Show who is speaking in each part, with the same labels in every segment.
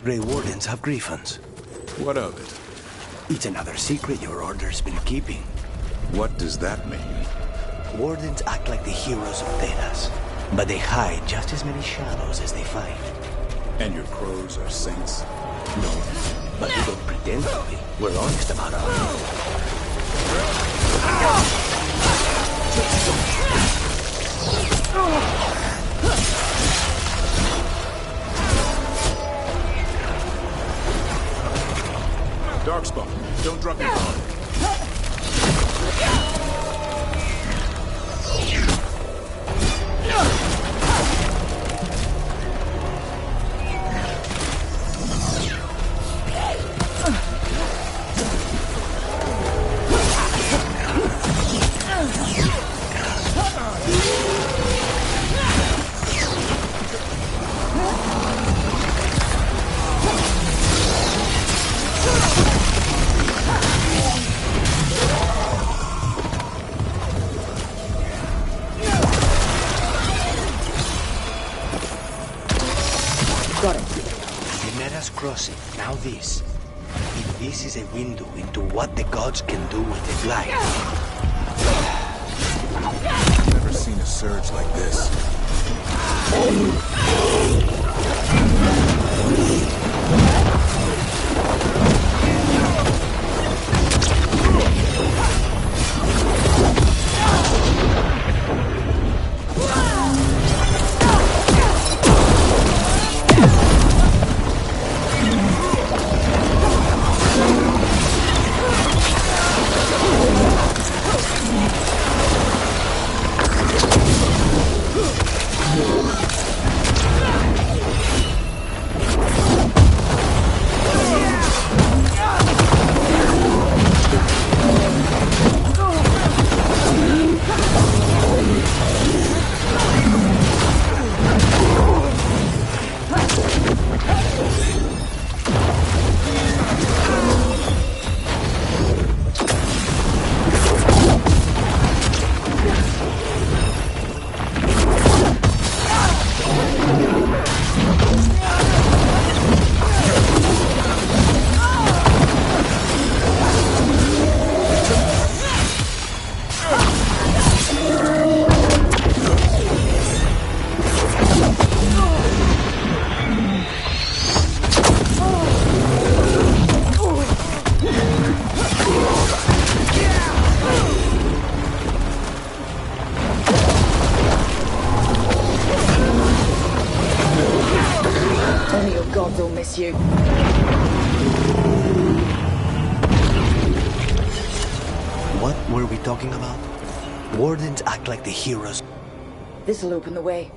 Speaker 1: Grey Wardens have griffins.
Speaker 2: What of it?
Speaker 1: It's another secret your order's been keeping.
Speaker 2: What does that mean?
Speaker 1: Wardens act like the heroes of Thedas, but they hide just as many shadows as they fight.
Speaker 2: And your crows are saints?
Speaker 1: No, but we don't pretend to be. We're honest about our
Speaker 2: Darkspawn, don't drop your guard.
Speaker 1: Got it. You let us cross it. Now this. If this is a window into what the gods can do with their life.
Speaker 2: Never seen a surge like this.
Speaker 3: Only your gods will miss you.
Speaker 1: What were we talking about? Wardens act like the heroes.
Speaker 3: This'll open the way.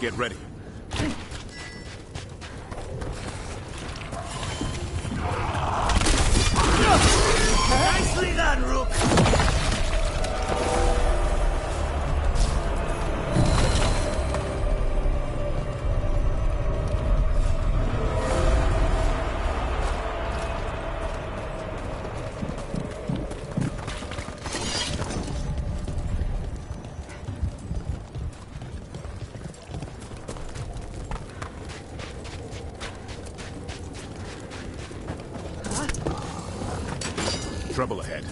Speaker 2: Get ready.
Speaker 1: Nicely done, Rook!
Speaker 2: Trouble ahead.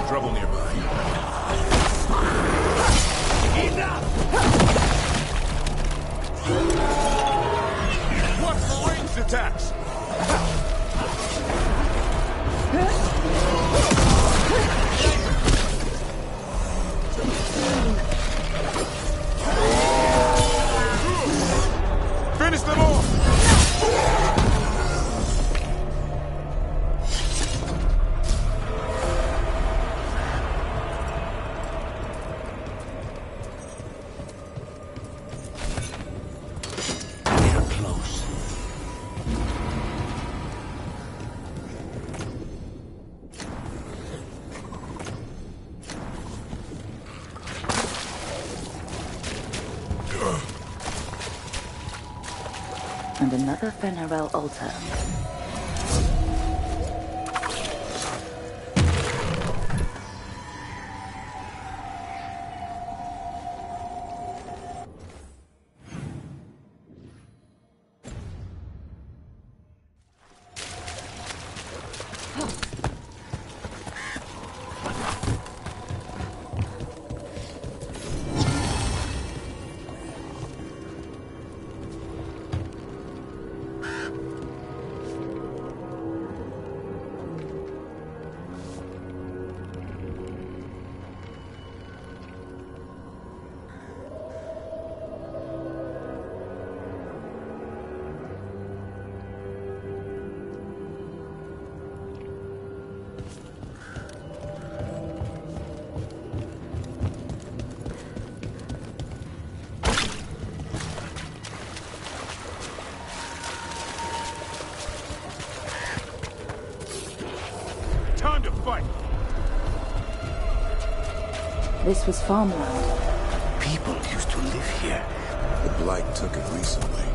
Speaker 2: Trouble nearby. Watch for ranged attacks! Finish them off!
Speaker 1: They're close.
Speaker 3: And another Fenarel altar.
Speaker 2: Time to fight!
Speaker 3: This was farmland.
Speaker 1: People used to live here.
Speaker 2: The Blight took it recently.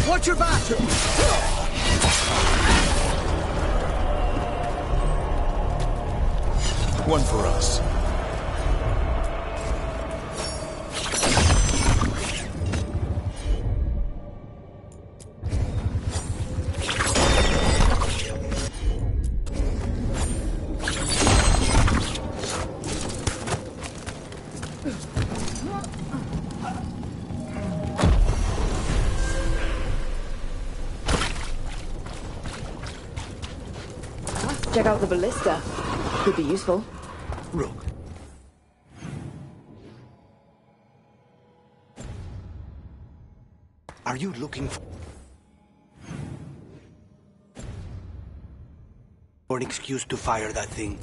Speaker 1: Watch your back!
Speaker 2: One for us.
Speaker 3: Check out the ballista. Could be useful.
Speaker 1: Rook. Are you looking for an excuse to fire that thing?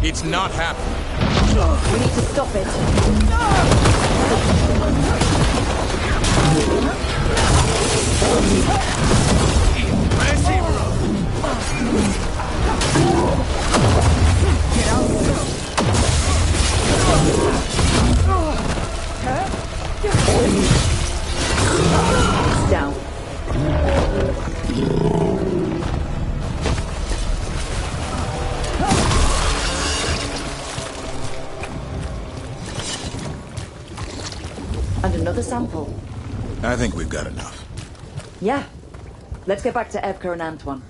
Speaker 2: It's not happening.
Speaker 3: We need to stop it. It's down. And another sample.
Speaker 2: I think we've got enough.
Speaker 3: Yeah. Let's get back to Evka and Antoine.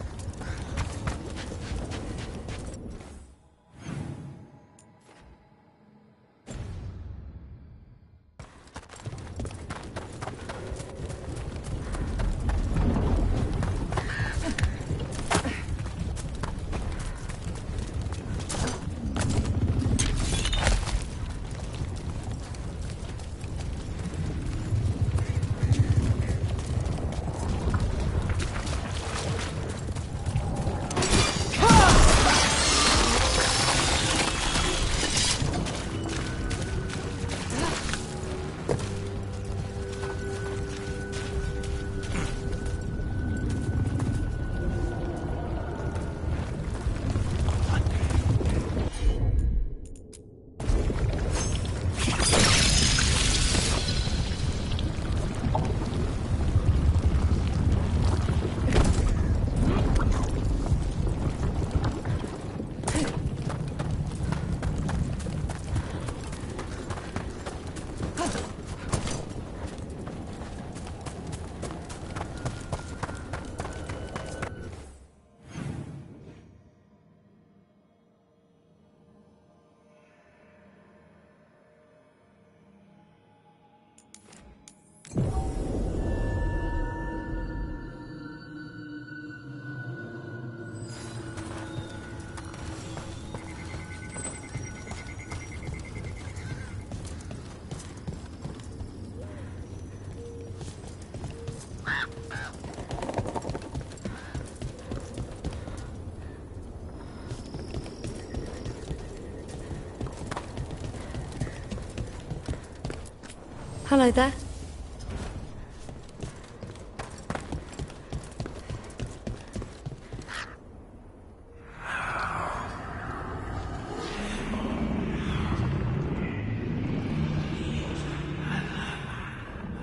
Speaker 4: Hello there.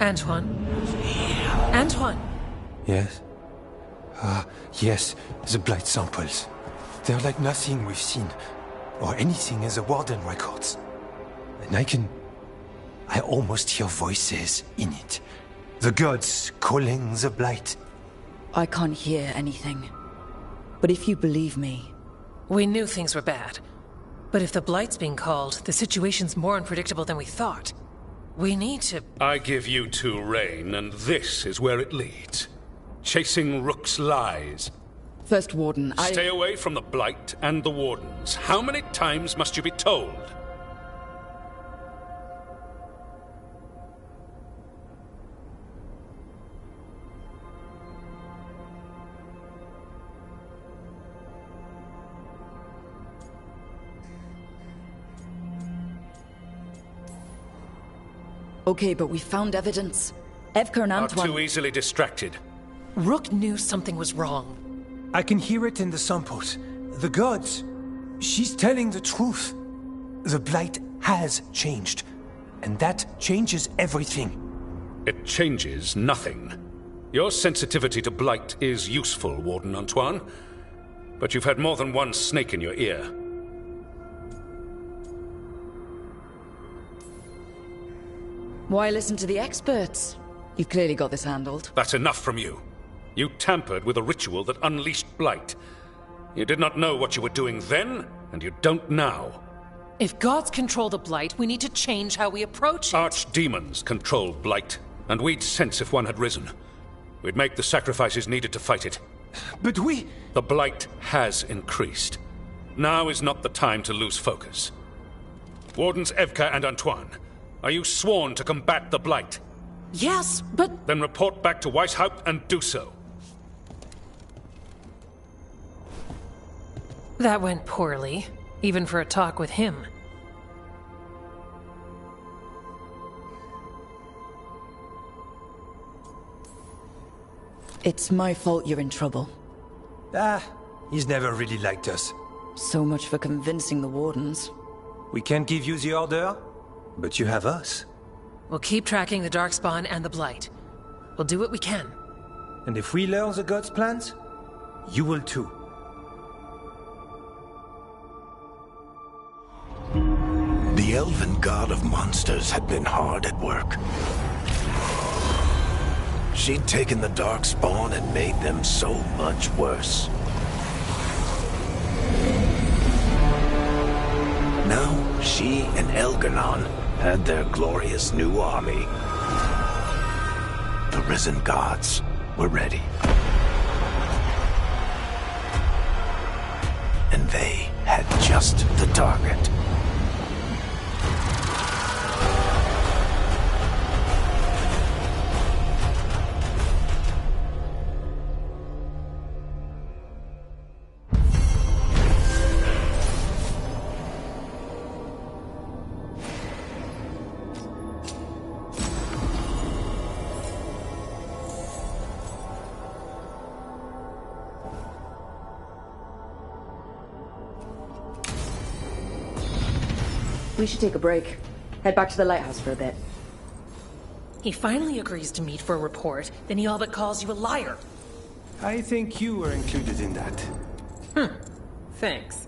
Speaker 5: Antoine? Antoine!
Speaker 6: Yes? Yes, the blight samples. They're like nothing we've seen, or anything in the Warden records. And I almost hear voices in it. The gods calling the blight.
Speaker 3: I can't hear anything. But if you believe me...
Speaker 5: We knew things were bad. But if the Blight's being called, the situation's more unpredictable than we thought. We need to...
Speaker 7: I give you two reign, and this is where it leads. Chasing Rook's lies.
Speaker 3: First Warden,
Speaker 7: Stay away from the Blight and the Wardens. How many times must you be told?
Speaker 3: Okay, but we found evidence. Evka and Antoine...
Speaker 7: Are too easily distracted.
Speaker 5: Rook knew something was wrong.
Speaker 6: I can hear it in the samples. The gods. She's telling the truth. The blight has changed. And that changes everything.
Speaker 7: It changes nothing. Your sensitivity to blight is useful, Warden Antoine. But you've had more than one snake in your ear.
Speaker 3: Why listen to the experts? You've clearly got this handled.
Speaker 7: That's enough from you. You tampered with a ritual that unleashed blight. You did not know what you were doing then, and you don't now.
Speaker 5: If gods control the Blight, we need to change how we approach it.
Speaker 7: Archdemons control blight, and we'd sense if one had risen. We'd make the sacrifices needed to fight it.
Speaker 6: But we...
Speaker 7: The blight has increased. Now is not the time to lose focus. Wardens Evka and Antoine, are you sworn to combat the blight?
Speaker 5: Yes, but...
Speaker 7: Then report back to Weishaupt and do so.
Speaker 5: That went poorly. even for a talk with him.
Speaker 3: It's my fault you're in trouble.
Speaker 6: He's never really liked us.
Speaker 3: So much for convincing the Wardens.
Speaker 6: We can't give you the order, but you have us.
Speaker 5: We'll keep tracking the Darkspawn and the Blight. We'll do what we can.
Speaker 6: And if we learn the God's plans, you will too.
Speaker 4: The elven god of monsters had been hard at work. She'd taken the Darkspawn and made them so much worse. Now, she and Elganon had their glorious new army. The risen gods were ready. And they had just the target.
Speaker 3: We should take a break. Head back to the lighthouse for a bit.
Speaker 5: He finally agrees to meet for a report, then he all but calls you a liar.
Speaker 6: I think you were included in that.
Speaker 5: Thanks.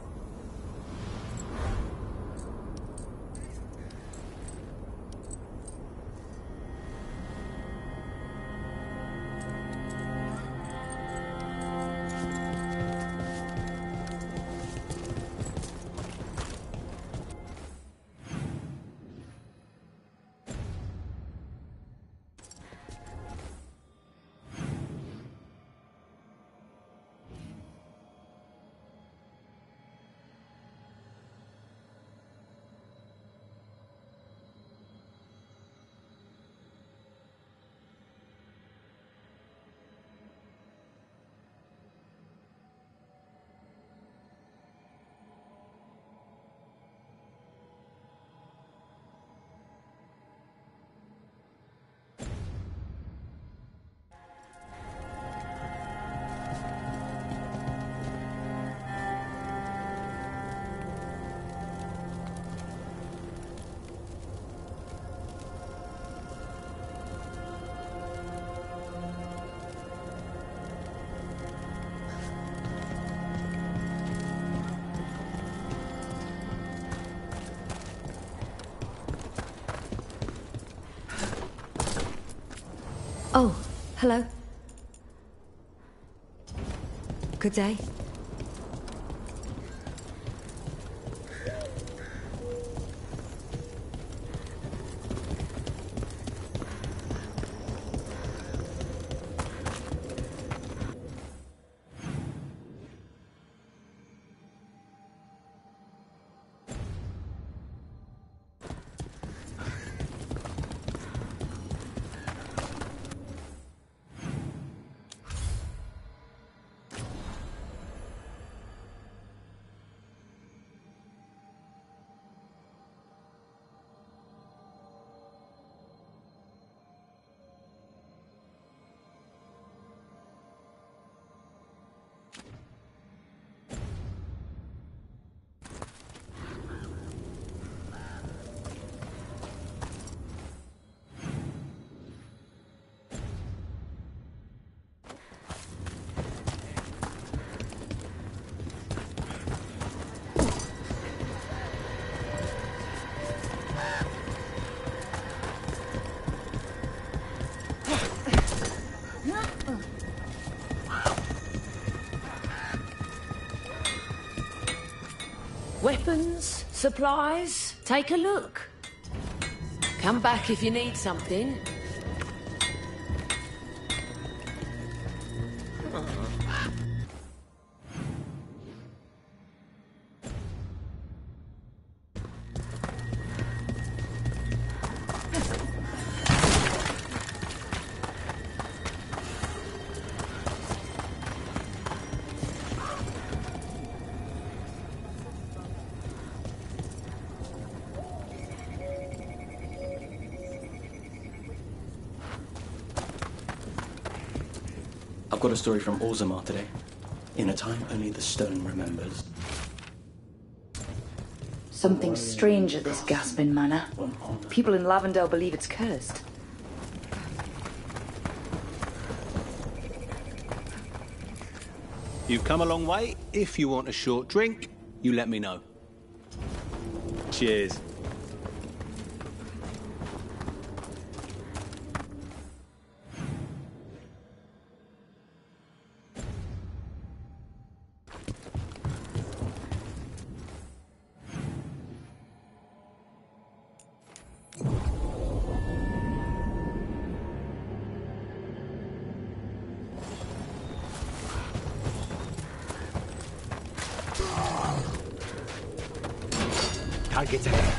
Speaker 3: Oh, hello. Good day.
Speaker 8: Weapons, supplies, take a look. Come back if you need something.
Speaker 9: I've got a story from Orzammar today. In a time only the stone remembers.
Speaker 3: Something strange at this Gaspin manor. People in Lavendale believe it's cursed.
Speaker 10: You've come a long way. If you want a short drink, you let me know. Cheers.
Speaker 1: Target's ahead.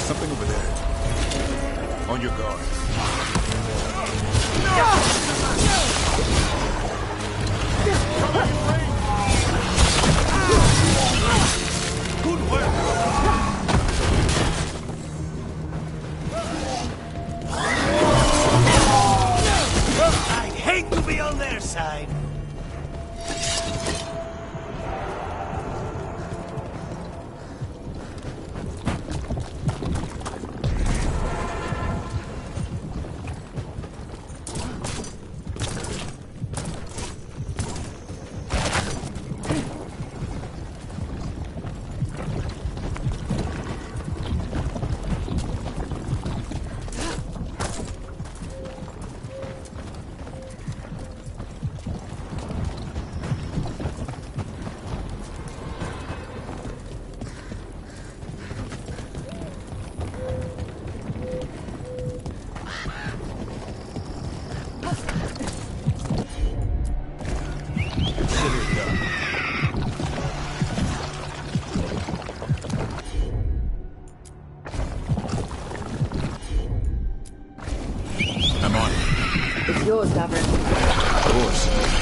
Speaker 2: Something over there. On your guard. Good work.
Speaker 3: It's yours, Davrin.
Speaker 2: Of course.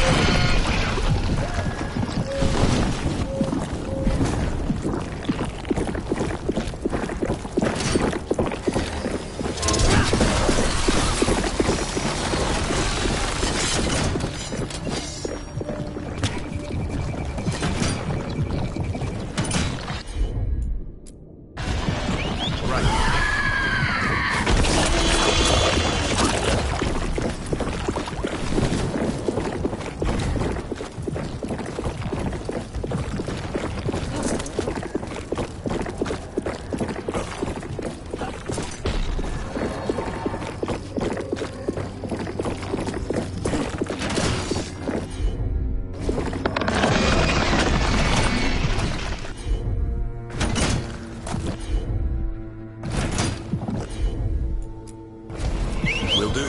Speaker 2: Will do.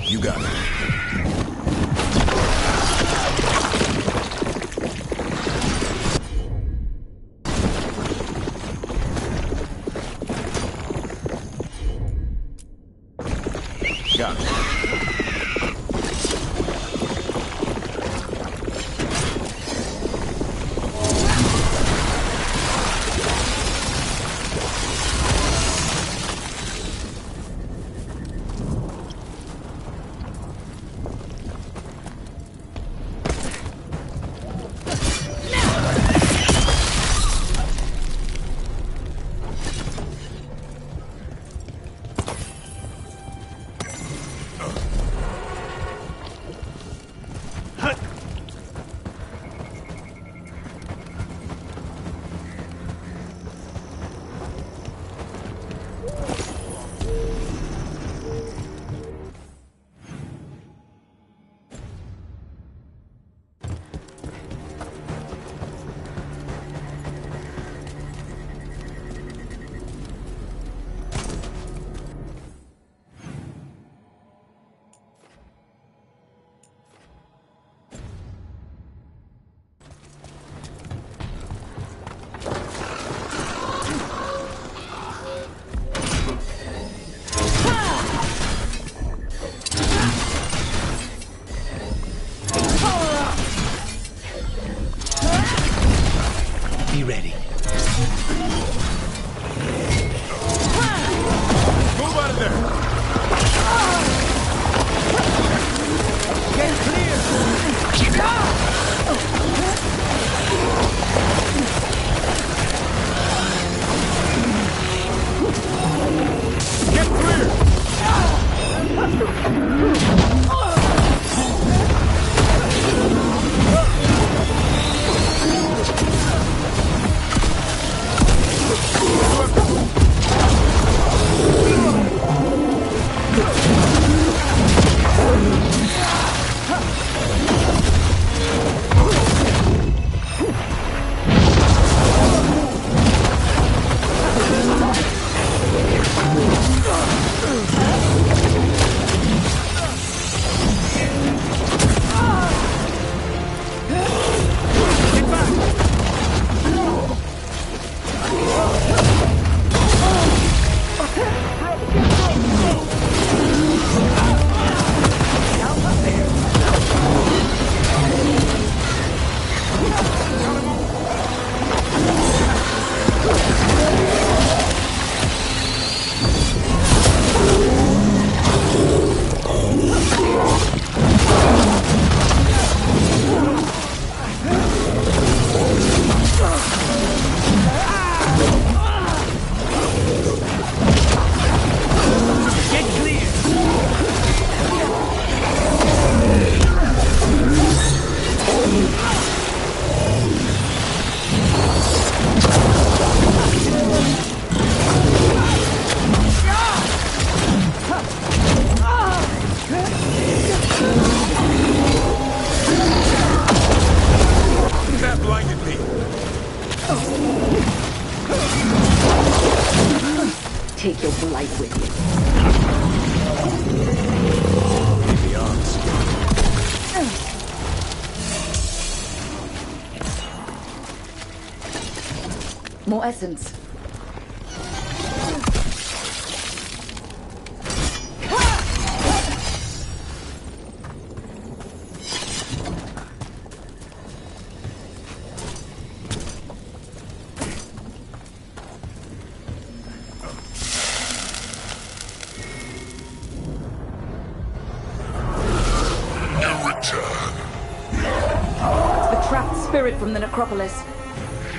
Speaker 2: You got it. Got it.
Speaker 3: take your blight with you.
Speaker 2: Maybe the odds.
Speaker 3: More essence. Spirit from the necropolis.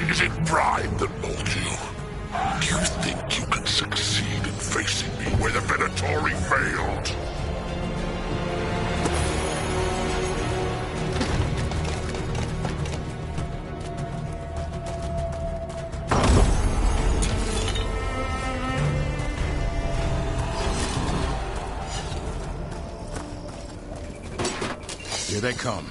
Speaker 11: Is it pride that mold you? Do you think you can succeed in facing me where the Venatori failed?
Speaker 2: Here they come.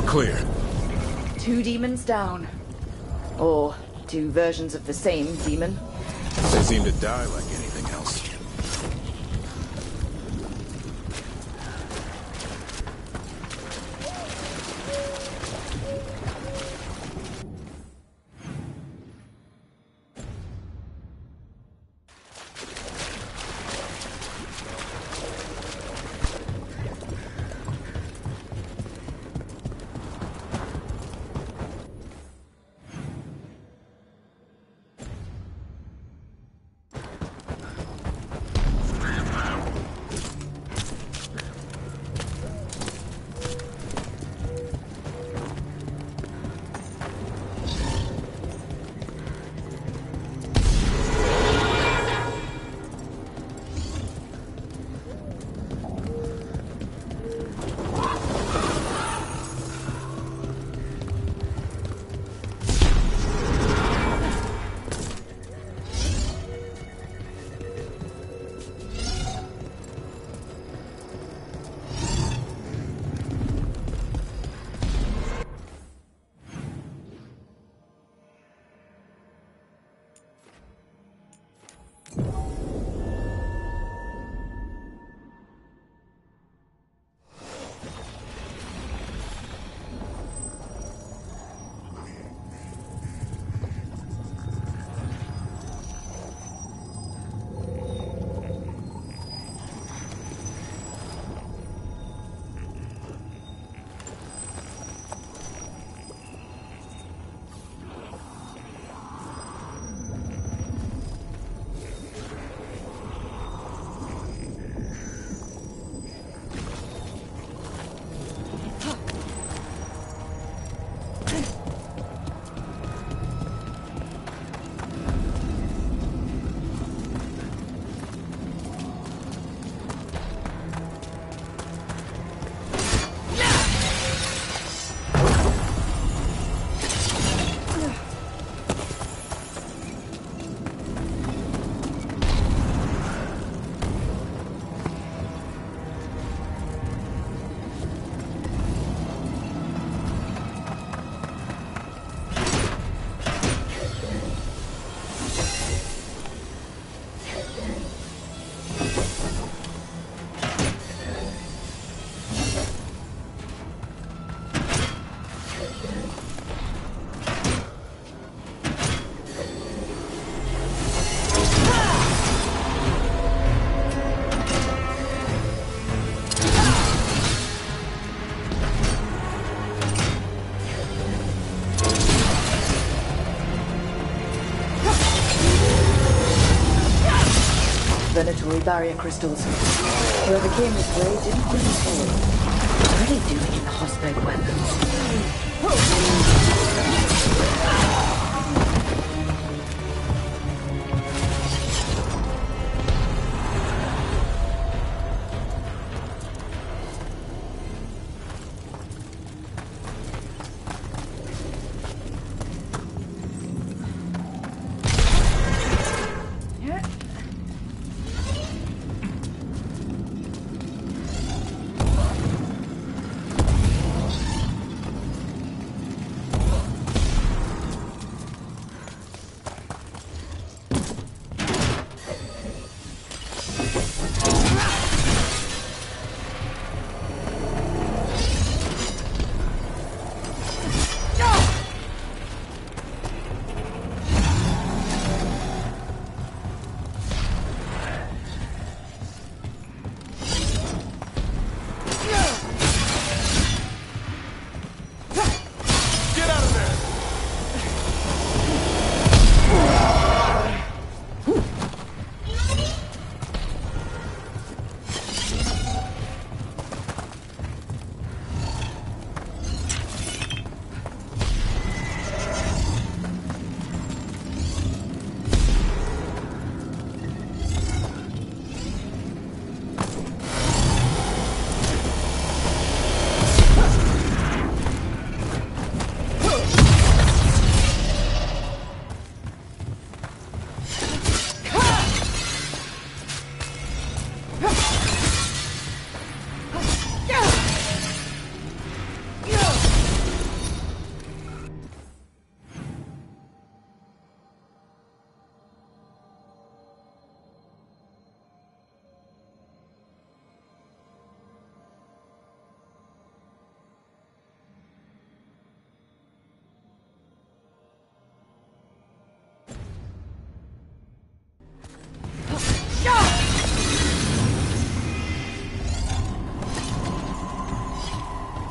Speaker 2: Clear.
Speaker 3: 2 demons down. Or 2 versions of the same demon.
Speaker 2: They seem to die like anything else.
Speaker 3: elemental barrier crystals. Whoever came this way didn't quit at all. What are they doing in the Hosberg weapons?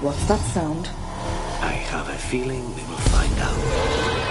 Speaker 3: What's that sound?
Speaker 4: I have a feeling we will find out.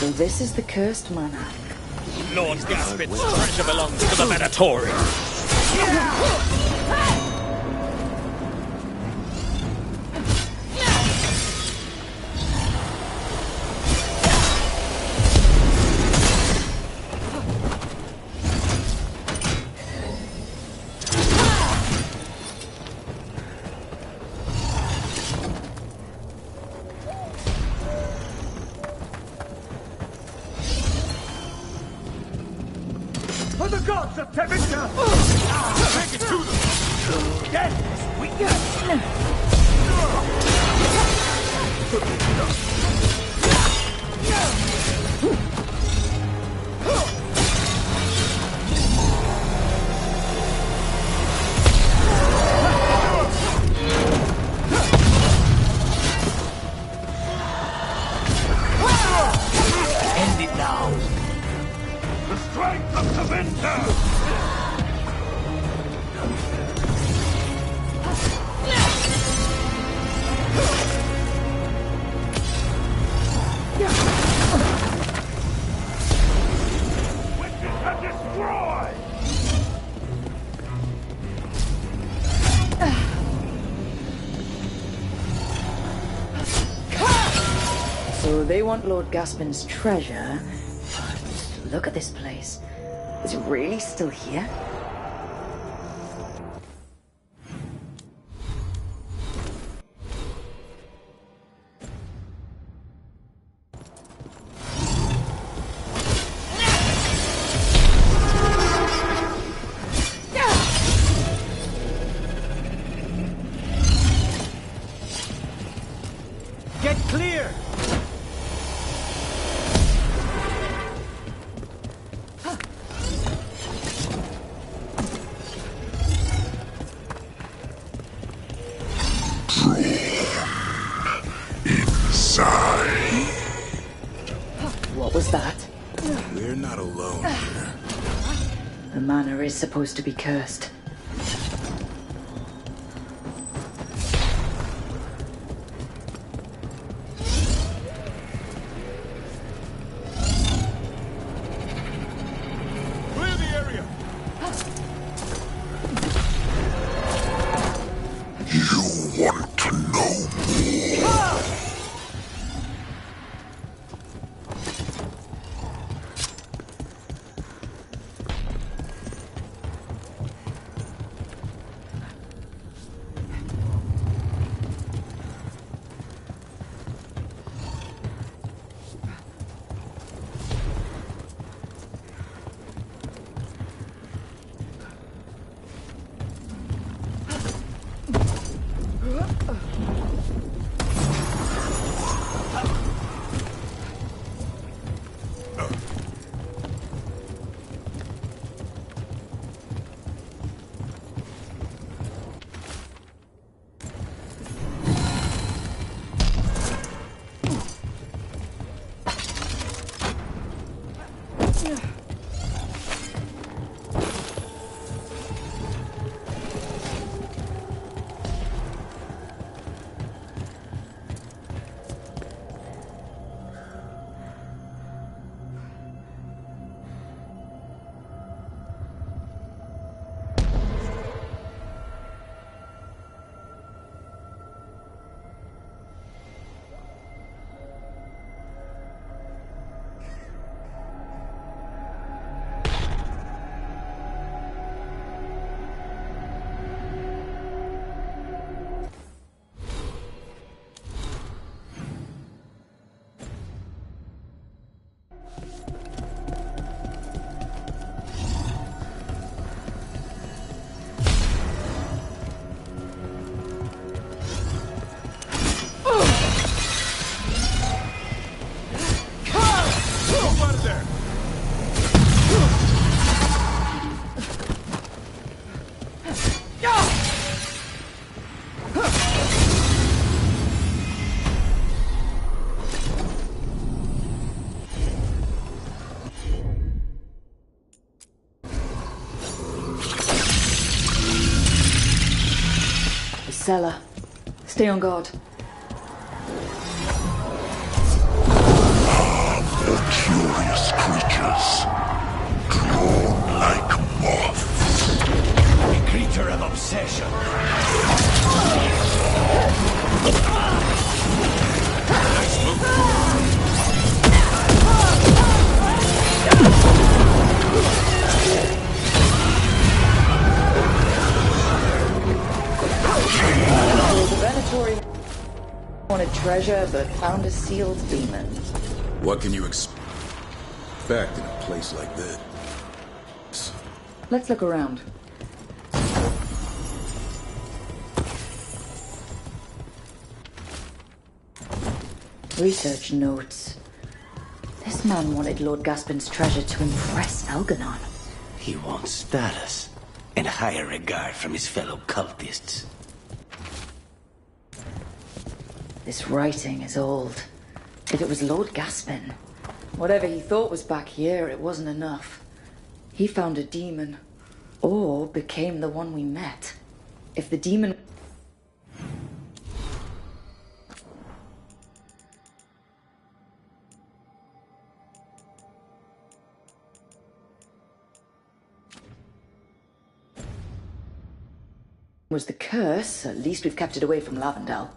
Speaker 3: So this is the cursed mana.
Speaker 12: Lord Gaspin's treasure belongs to the Venatori.
Speaker 13: For the gods of Tevinter! Take it to them! Yes, we
Speaker 12: End it now.
Speaker 13: The strength of Tevinter! Witches have destroyed!
Speaker 3: So they want Lord Gaspin's treasure. But look at this place. Is it really still here?
Speaker 13: Get clear!
Speaker 11: Inside.
Speaker 3: What was that?
Speaker 2: We're not alone here.
Speaker 3: The manor is supposed to be cursed.
Speaker 13: Clear the area!
Speaker 11: You want to know more?
Speaker 3: Cellar. Stay on guard.
Speaker 11: More curious creatures.
Speaker 1: obsession.
Speaker 11: Nice move.
Speaker 3: The Venatori wanted treasure, but found a sealed demon.
Speaker 2: What can you expect in a place like this?
Speaker 3: Let's look around. Research notes. This man wanted Lord Gaspin's treasure to impress Elganon.
Speaker 1: He wants status and higher regard from his fellow cultists.
Speaker 3: This writing is old. If it was Lord Gaspin, whatever he thought was back here, it wasn't enough. He found a demon, or became the one we met. If the demon... was the curse, at least we've kept it away from Lavendel.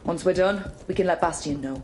Speaker 3: Once we're done, we can let Bastion know.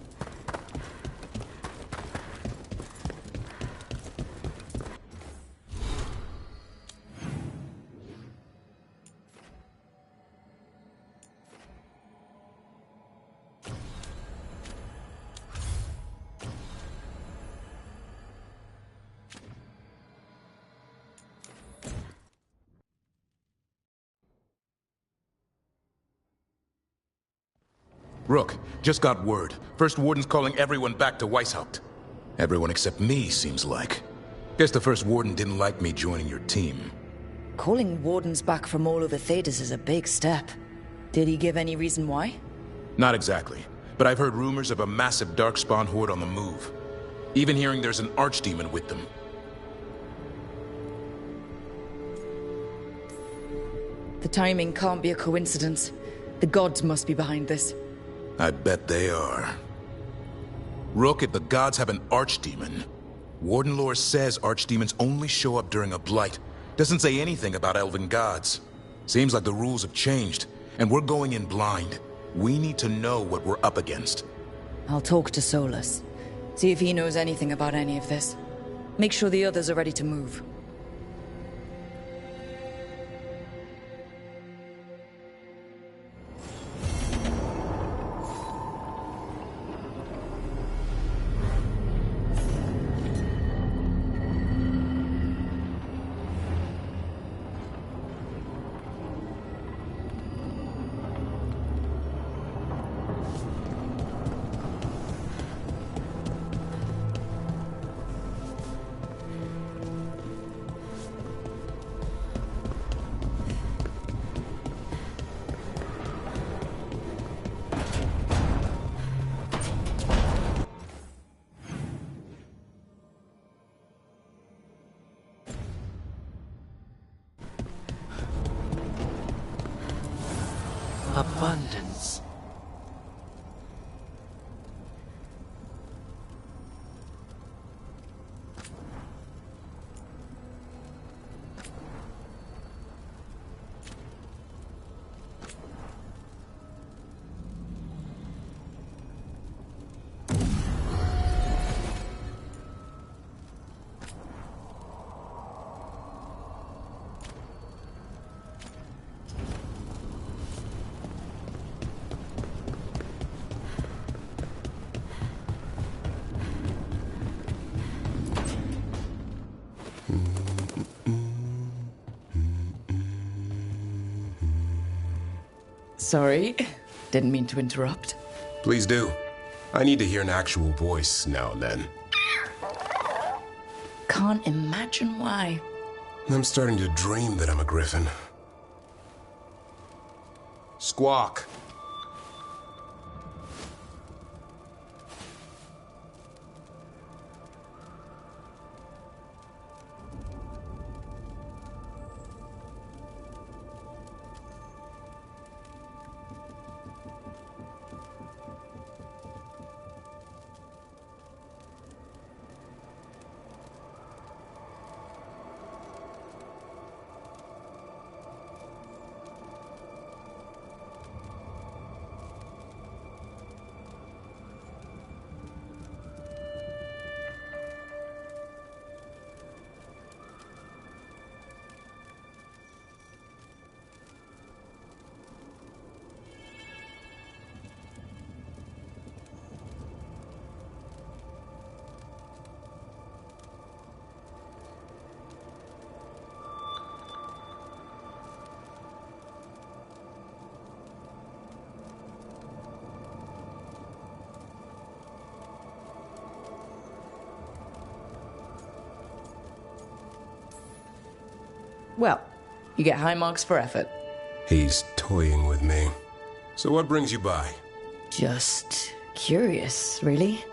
Speaker 2: Rook, just got word. First Warden's calling everyone back to Weishaupt. Everyone except me, seems like. Guess the First Warden didn't like me joining your team.
Speaker 3: Calling Wardens back from all over Thedas is a big step. Did he give any reason why?
Speaker 2: Not exactly, but I've heard rumors of a massive Darkspawn horde on the move. Even hearing there's an archdemon with them.
Speaker 3: The timing can't be a coincidence. The gods must be behind this.
Speaker 2: I bet they are. Rook, if the gods have an archdemon, Warden lore says archdemons only show up during a blight. Doesn't say anything about elven gods. Seems like the rules have changed, and we're going in blind. We need to know what we're up against.
Speaker 3: I'll talk to Solus. See if he knows anything about any of this. Make sure the others are ready to move.
Speaker 1: Abundance.
Speaker 3: Sorry, didn't mean to interrupt.
Speaker 14: Please do. I need to hear an actual voice now and then.
Speaker 3: Can't imagine why.
Speaker 14: I'm starting to dream that I'm a griffin. Squawk.
Speaker 3: Well, you get high marks for effort.
Speaker 14: He's toying with me. So what brings you by?
Speaker 3: Just curious, really.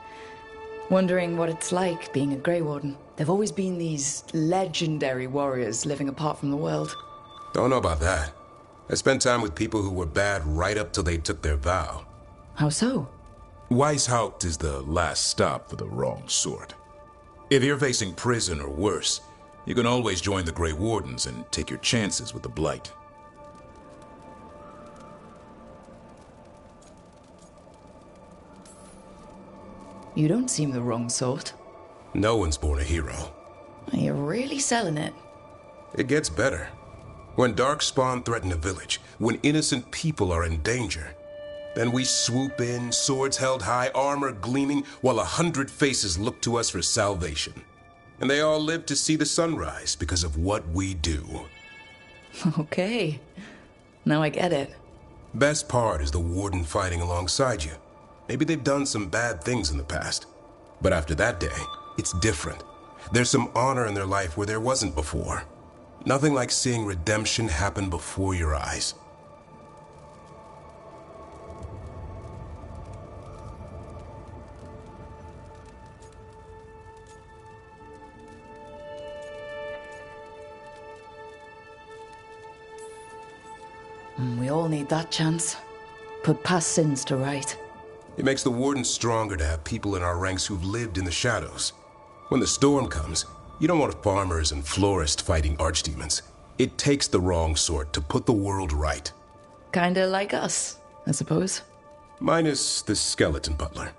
Speaker 3: Wondering what it's like being a Grey Warden. There've always been these legendary warriors living apart from the world.
Speaker 14: Don't know about that. I spent time with people who were bad right up till they took their vow.
Speaker 3: How so?
Speaker 2: Weishaupt is the last stop for the wrong sort. If you're facing prison or worse, you can always join the Grey Wardens and take your chances with the Blight.
Speaker 3: You don't seem the wrong sort.
Speaker 14: No one's born a hero.
Speaker 3: You're really selling it.
Speaker 14: It gets better. When Darkspawn threaten a village, when innocent people are in danger, then we swoop in, swords held high, armor gleaming, while 100 faces look to us for salvation. And they all live to see the sunrise because of what we do.
Speaker 3: Okay. Now I get it.
Speaker 14: Best part is the Warden fighting alongside you. Maybe they've done some bad things in the past. But after that day, it's different. There's some honor in their life where there wasn't before. Nothing like seeing redemption happen before your eyes.
Speaker 3: We all need that chance. Put past sins to right.
Speaker 14: It makes the Warden stronger to have people in our ranks who've lived in the shadows. When the storm comes, you don't want farmers and florists fighting archdemons. It takes the wrong sort to put the world right.
Speaker 3: Kinda like us, I suppose.
Speaker 14: Minus the skeleton butler.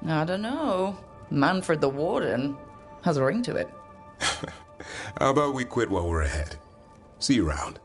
Speaker 3: I don't know. Manfred the Warden has a ring to it.
Speaker 14: How about we quit while we're ahead? See you around.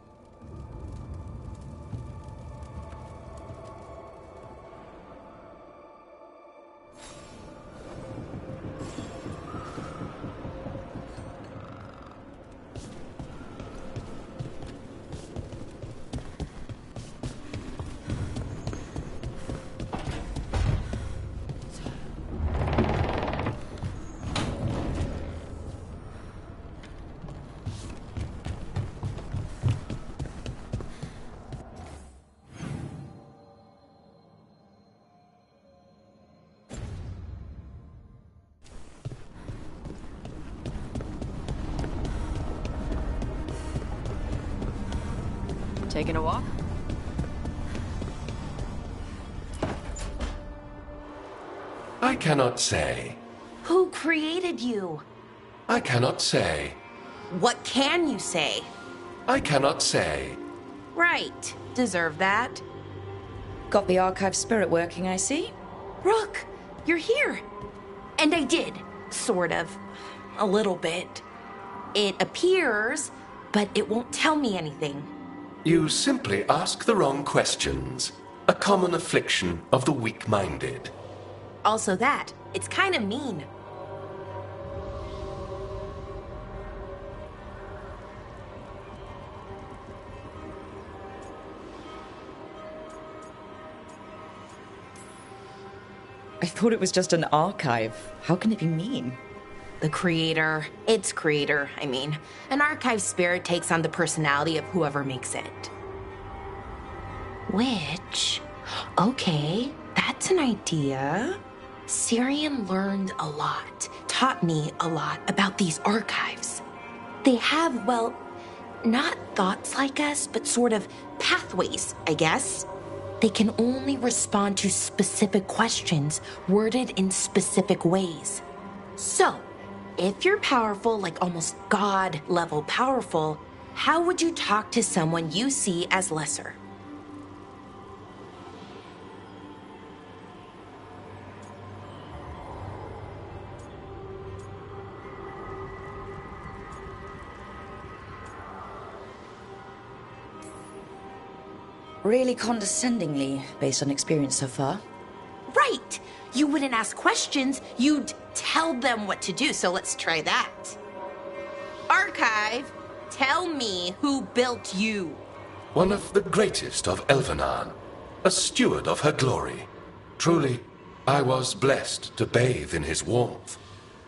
Speaker 15: Taking a walk?
Speaker 16: I cannot say.
Speaker 17: Who created you?
Speaker 16: I cannot say.
Speaker 17: What can you say?
Speaker 16: I cannot say.
Speaker 17: Right. Deserve that.
Speaker 3: Got the archive spirit working, I see.
Speaker 17: Rook, you're here. And I did. Sort of. A little bit. It appears, but it won't tell me anything.
Speaker 16: You simply ask the wrong questions. A common affliction of the weak-minded.
Speaker 17: Also that. It's kind of mean.
Speaker 3: I thought it was just an archive. How can it be mean?
Speaker 17: The creator, its creator, I mean. An archive spirit takes on the personality of whoever makes it. Which, okay, that's an idea. Syrian learned a lot, taught me a lot about these archives. They have, well, not thoughts like us, but sort of pathways, I guess. They can only respond to specific questions worded in specific ways. So, if you're powerful, like almost God-level powerful, how would you talk to someone you see as lesser?
Speaker 3: Really condescendingly, based on experience so far.
Speaker 17: Right! You wouldn't ask questions, you'd tell them what to do, so let's try that. Archive, tell me who built you.
Speaker 16: One of the greatest of Elvenan, a steward of her glory. Truly, I was blessed to bathe in his warmth.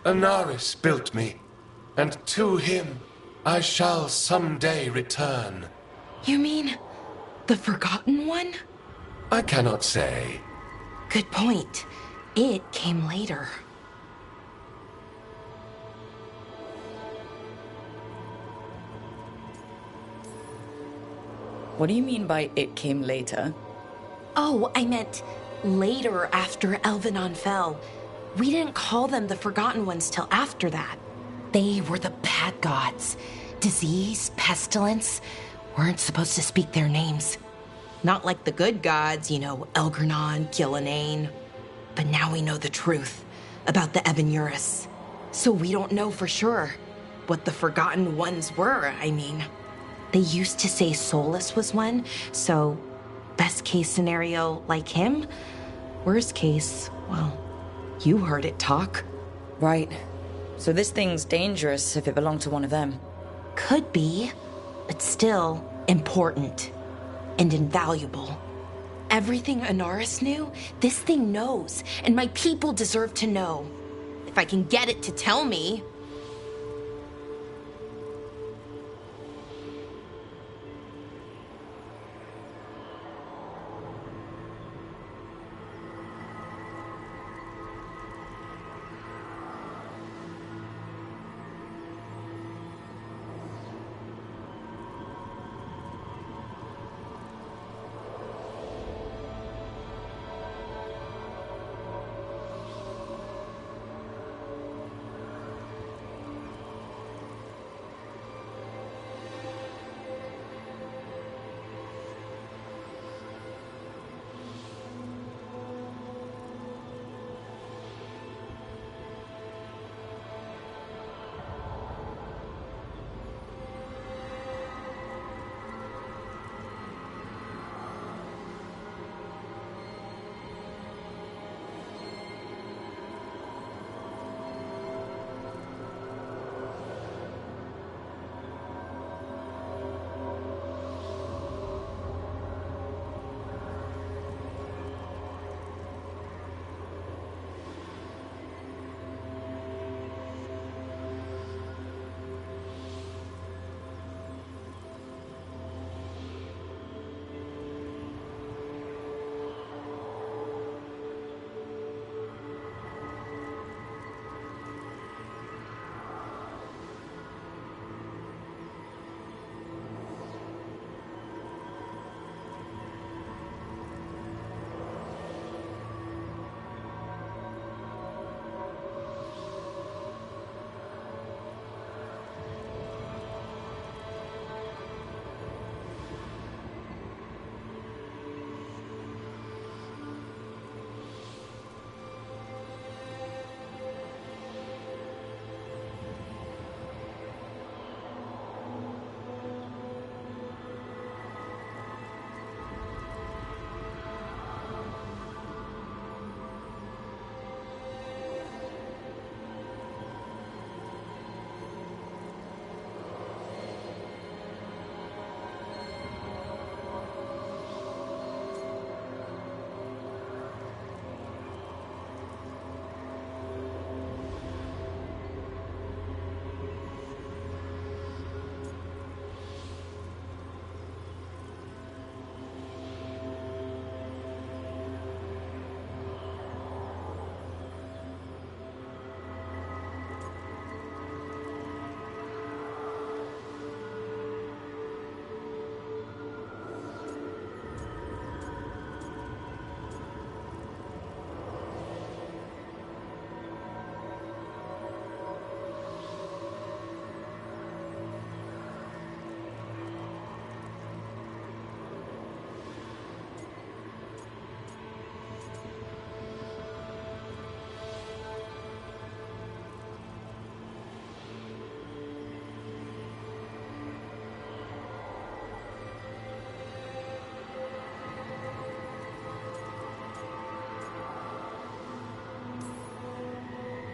Speaker 16: Anaris built me, and to him I shall someday return.
Speaker 17: You mean the Forgotten One?
Speaker 16: I cannot say.
Speaker 17: Good point. It came later.
Speaker 3: What do you mean by it came later?
Speaker 17: Oh, I meant later after Elvenon fell. We didn't call them the Forgotten Ones till after that. They were the bad gods. Disease, pestilence, weren't supposed to speak their names. Not like the good gods, Elgernon, Gillenane. But now we know the truth about the Evanurus. So we don't know for sure what the Forgotten Ones were, I mean. They used to say Solus was one, so best case scenario like him. Worst case, well, you heard it talk.
Speaker 3: Right. So this thing's dangerous if it belonged to one of them.
Speaker 17: Could be, but still important and invaluable. Everything Anaris knew, this thing knows, and my people deserve to know. If I can get it to tell me.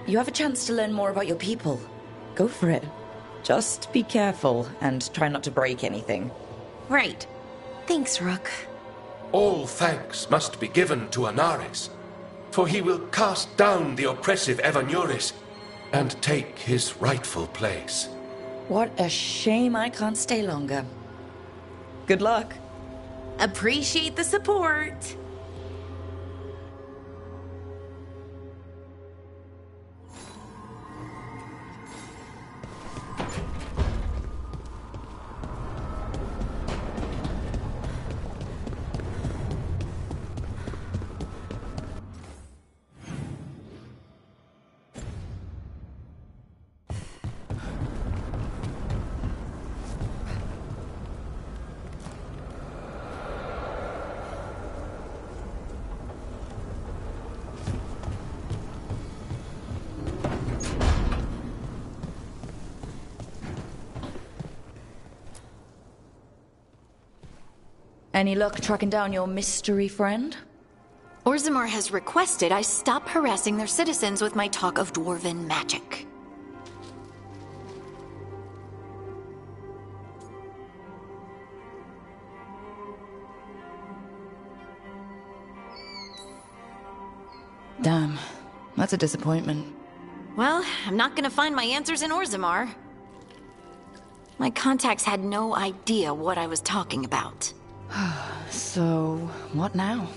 Speaker 3: You have a chance to learn more about your people. Go for it. Just be careful and try not to break anything.
Speaker 17: Right. Thanks, Rook.
Speaker 16: All thanks must be given to Anaris, for he will cast down the oppressive Evanurus and take his rightful place.
Speaker 3: What a shame I can't stay longer. Good luck.
Speaker 17: Appreciate the support.
Speaker 3: Any luck tracking down your mystery friend?
Speaker 15: Orzammar has requested I stop harassing their citizens with my talk of dwarven magic.
Speaker 3: Damn, that's a disappointment.
Speaker 15: Well, I'm not gonna find my answers in Orzammar. My contacts had no idea what I was talking about.
Speaker 3: So, what now?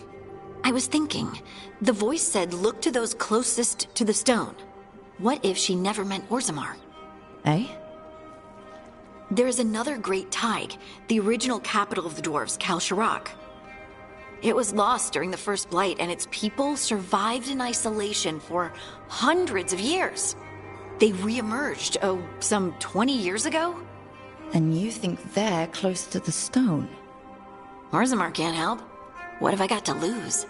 Speaker 15: I was thinking, the voice said look to those closest to the stone. What if she never meant Orzammar?
Speaker 3: Eh?
Speaker 15: There is another great Tig, the original capital of the dwarves, Kalsharak. It was lost during the First Blight, and its people survived in isolation for hundreds of years. They re-emerged, some 20 years ago?
Speaker 3: And you think they're close to the stone?
Speaker 15: Orzammar can't help. What have I got to lose?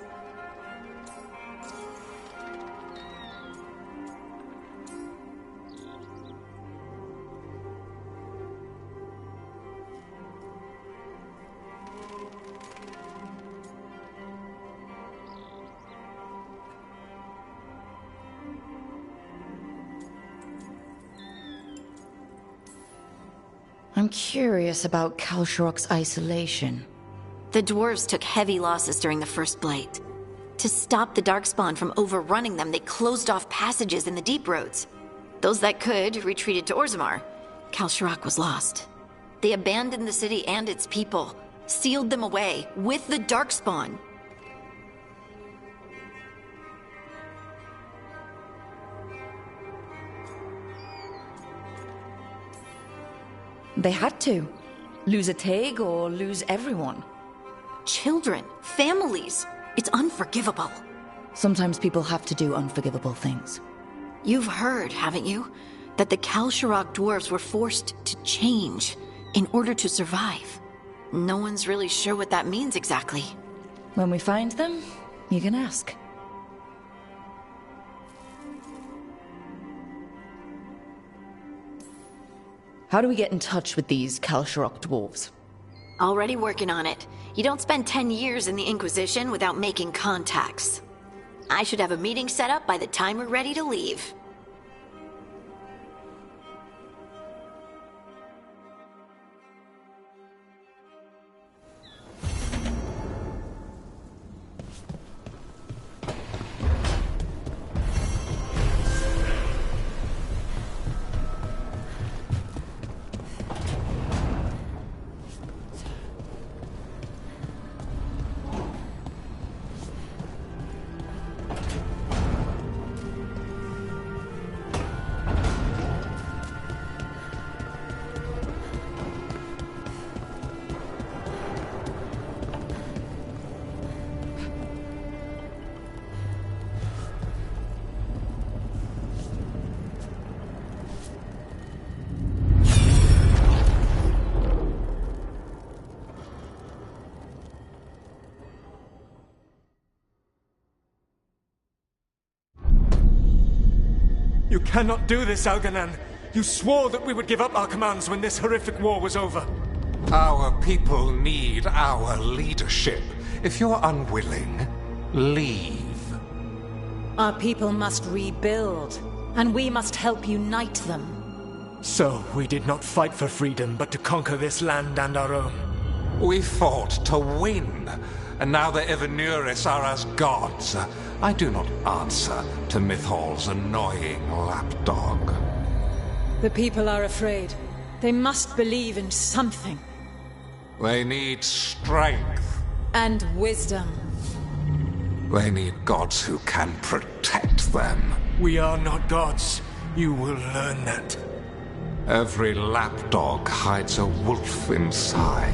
Speaker 3: I'm curious about Kalsharak's isolation.
Speaker 15: The dwarves took heavy losses during the First Blight. To stop the Darkspawn from overrunning them, they closed off passages in the deep roads. Those that could retreated to Orzammar. Kalsharak was lost. They abandoned the city and its people, sealed them away with the Darkspawn.
Speaker 3: They had to. Lose a Tig or lose everyone.
Speaker 15: Children, families. It's unforgivable.
Speaker 3: Sometimes people have to do unforgivable things.
Speaker 15: You've heard, haven't you, that the Kalsharak dwarves were forced to change in order to survive. No one's really sure what that means exactly.
Speaker 3: When we find them, you can ask. How do we get in touch with these Kalsharak dwarves?
Speaker 15: Already working on it. You don't spend 10 years in the Inquisition without making contacts. I should have a meeting set up by the time we're ready to leave.
Speaker 6: You cannot do this, Algernon. You swore that we would give up our commands when this horrific war was over.
Speaker 16: Our people need our leadership. If you're unwilling, leave.
Speaker 18: Our people must rebuild, and we must help unite them.
Speaker 6: So, we did not fight for freedom, but to conquer this land and our own.
Speaker 16: We fought to win, and now the Evanuris are as gods. I do not answer to Mythal's annoying lapdog.
Speaker 18: The people are afraid. They must believe in something.
Speaker 19: They need strength.
Speaker 18: And wisdom.
Speaker 19: They need gods who can protect them.
Speaker 6: We are not gods. You will learn that.
Speaker 19: Every lapdog hides a wolf inside.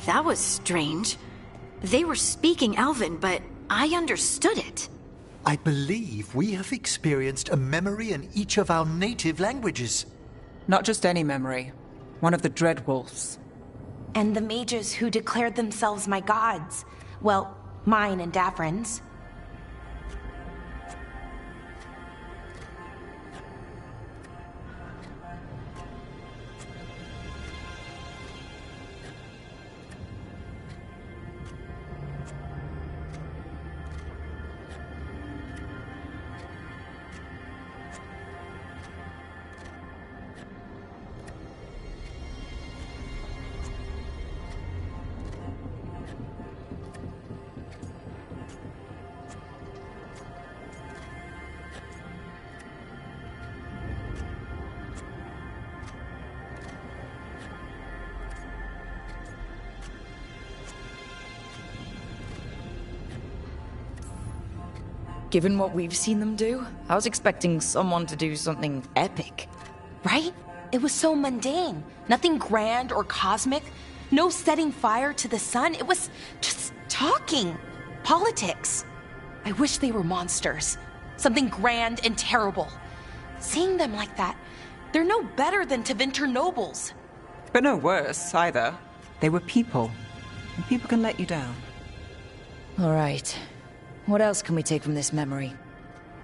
Speaker 15: That was strange. They were speaking Elven, but I understood it.
Speaker 20: I believe we have experienced a memory in each of our native languages.
Speaker 21: Not just any memory. One of the Dread Wolves.
Speaker 17: And the mages who declared themselves my gods. Well, mine and Davrin's.
Speaker 3: Given what we've seen them do, I was expecting someone to do something epic.
Speaker 17: Right? It was so mundane. Nothing grand or cosmic. No setting fire to the sun. It was just talking. Politics. I wish they were monsters. Something grand and terrible. Seeing them like that, they're no better than Tevinter nobles.
Speaker 21: But no worse, either. They were people. And people can let you down.
Speaker 3: All right. What else can we take from this memory?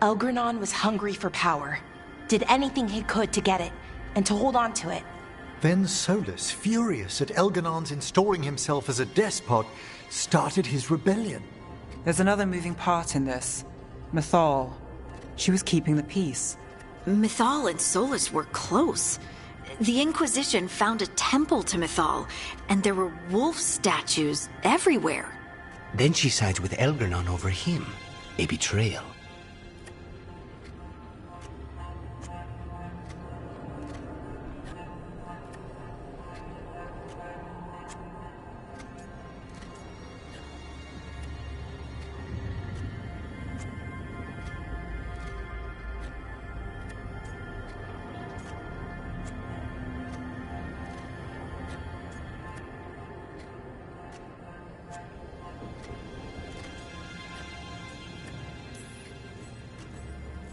Speaker 17: Elgranon was hungry for power. Did anything he could to get it, and to hold on to it.
Speaker 20: Then Solus, furious at Elganon's installing himself as a despot, started his rebellion.
Speaker 21: There's another moving part in this. Mythal. She was keeping the peace.
Speaker 15: Mythal and Solus were close. The Inquisition found a temple to Mythal, and there were wolf statues everywhere.
Speaker 1: Then she sides with Elgranon over him. A betrayal.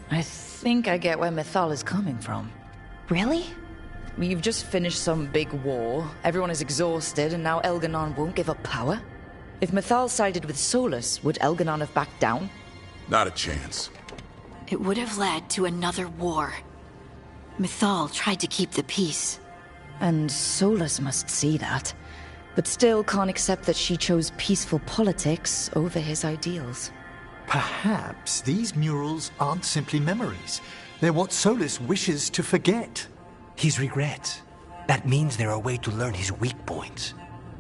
Speaker 3: I think I get where Mythal is coming from.
Speaker 17: Really?
Speaker 3: We've just finished some big war, everyone is exhausted, and now Elganon won't give up power? If Mythal sided with Solus, would Elganon have backed down?
Speaker 2: Not a chance.
Speaker 15: It would have led to another war. Mythal tried to keep the peace.
Speaker 3: And Solus must see that, but still can't accept that she chose peaceful politics over his ideals.
Speaker 20: Perhaps these murals aren't simply memories. They're what Solus wishes to forget.
Speaker 1: His regrets. That means they're a way to learn his weak points.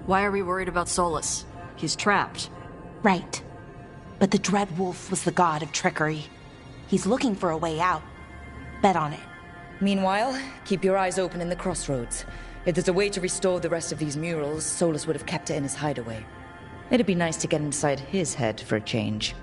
Speaker 22: Why are we worried about Solus? He's trapped.
Speaker 17: Right. But the Dread Wolf was the god of trickery. He's looking for a way out. Bet on it.
Speaker 3: Meanwhile, keep your eyes open in the crossroads. If there's a way to restore the rest of these murals, Solus would have kept it in his hideaway. It'd be nice to get inside his head for a change.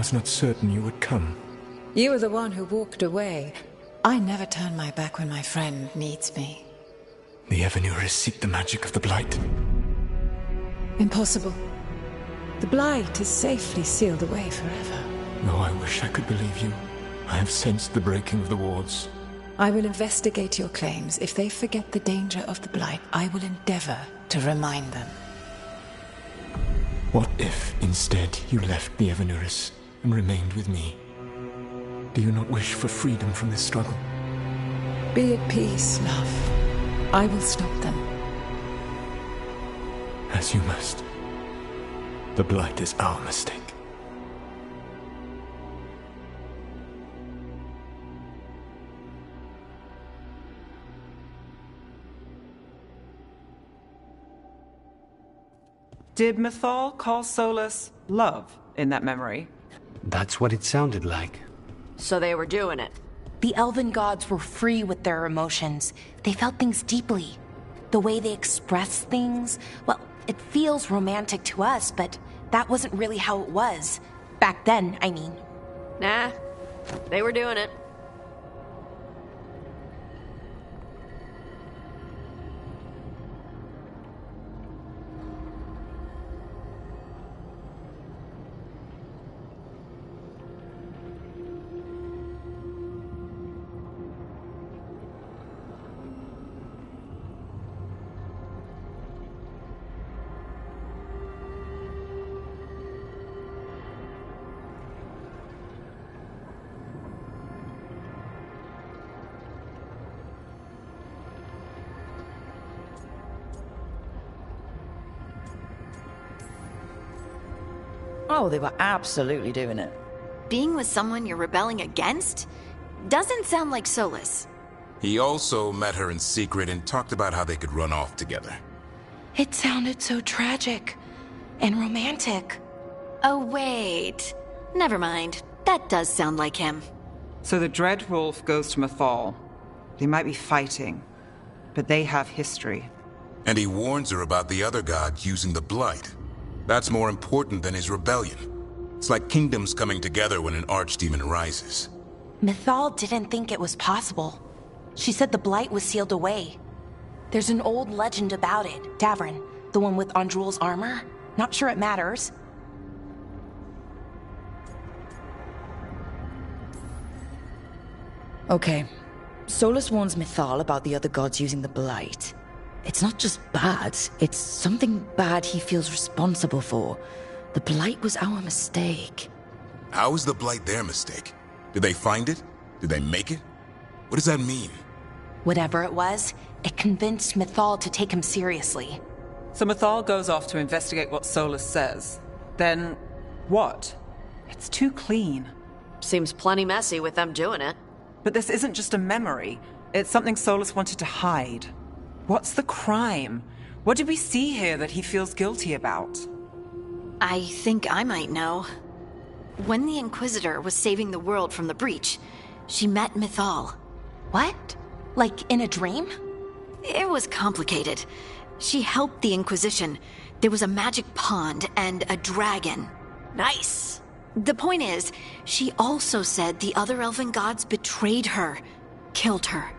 Speaker 6: was not certain you would come.
Speaker 18: You were the one who walked away. I never turn my back when my friend needs me.
Speaker 6: The Evanurus seek the magic of the Blight.
Speaker 18: Impossible. The Blight is safely sealed away forever.
Speaker 6: Though I wish I could believe you. I have sensed the breaking of the wards.
Speaker 18: I will investigate your claims. If they forget the danger of the Blight, I will endeavor to remind them.
Speaker 6: What if, instead, you left the Evanurus and remained with me? Do you not wish for freedom from this struggle?
Speaker 18: Be at peace, love. I will stop them.
Speaker 6: As you must. The Blight is our mistake.
Speaker 21: Did Mythal call Solus love in that memory?
Speaker 10: That's what it sounded like.
Speaker 8: So they were doing it.
Speaker 17: The elven gods were free with their emotions. They felt things deeply. The way they expressed things, well, it feels romantic to us, but that wasn't really how it was. Back then, I mean.
Speaker 8: Nah, they were doing it.
Speaker 3: Oh, they were absolutely doing it.
Speaker 15: Being with someone you're rebelling against? Doesn't sound like Solus.
Speaker 2: He also met her in secret and talked about how they could run off together.
Speaker 17: It sounded so tragic and romantic.
Speaker 15: Oh, wait. Never mind. That does sound like him.
Speaker 21: So the Dread Wolf goes to Mythal. They might be fighting, but they have history.
Speaker 2: And he warns her about the other god using the Blight. That's more important than his rebellion. It's like kingdoms coming together when an archdemon rises.
Speaker 17: Mythal didn't think it was possible. She said the Blight was sealed away. There's an old legend about it. Davrin, the one with Andrul's armor. Not sure it matters.
Speaker 3: Okay. Solus warns Mythal about the other gods using the Blight. It's not just bad, it's something bad he feels responsible for. The Blight was our mistake.
Speaker 2: How is the Blight their mistake? Did they find it? Did they make it? What does that mean?
Speaker 17: Whatever it was, it convinced Mythal to take him seriously.
Speaker 21: So Mythal goes off to investigate what Solus says. Then, what? It's too clean.
Speaker 8: Seems plenty messy with them doing it.
Speaker 21: But this isn't just a memory. It's something Solus wanted to hide. What's the crime? What did we see here that he feels guilty about?
Speaker 15: I think I might know. When the Inquisitor was saving the world from the breach, she met Mythal.
Speaker 17: What? Like in a dream?
Speaker 15: It was complicated. She helped the Inquisition. There was a magic pond and a dragon.
Speaker 8: Nice.
Speaker 15: The point is, she also said the other elven gods betrayed her, killed her.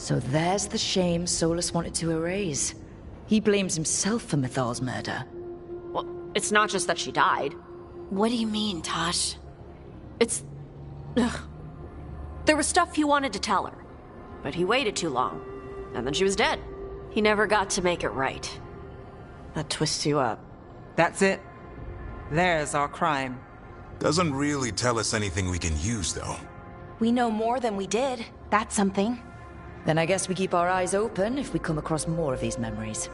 Speaker 3: So there's the shame Solus wanted to erase. He blames himself for Mythal's murder.
Speaker 8: Well, it's not just that she died.
Speaker 15: What do you mean, Tosh?
Speaker 8: It's... Ugh. There was stuff he wanted to tell her, but he waited too long, and then she was dead. He never got to make it right. That twists you up.
Speaker 21: That's it. There's our crime.
Speaker 2: Doesn't really tell us anything we can use, though.
Speaker 17: We know more than we did. That's something.
Speaker 3: Then I guess we keep our eyes open if we come across more of these memories.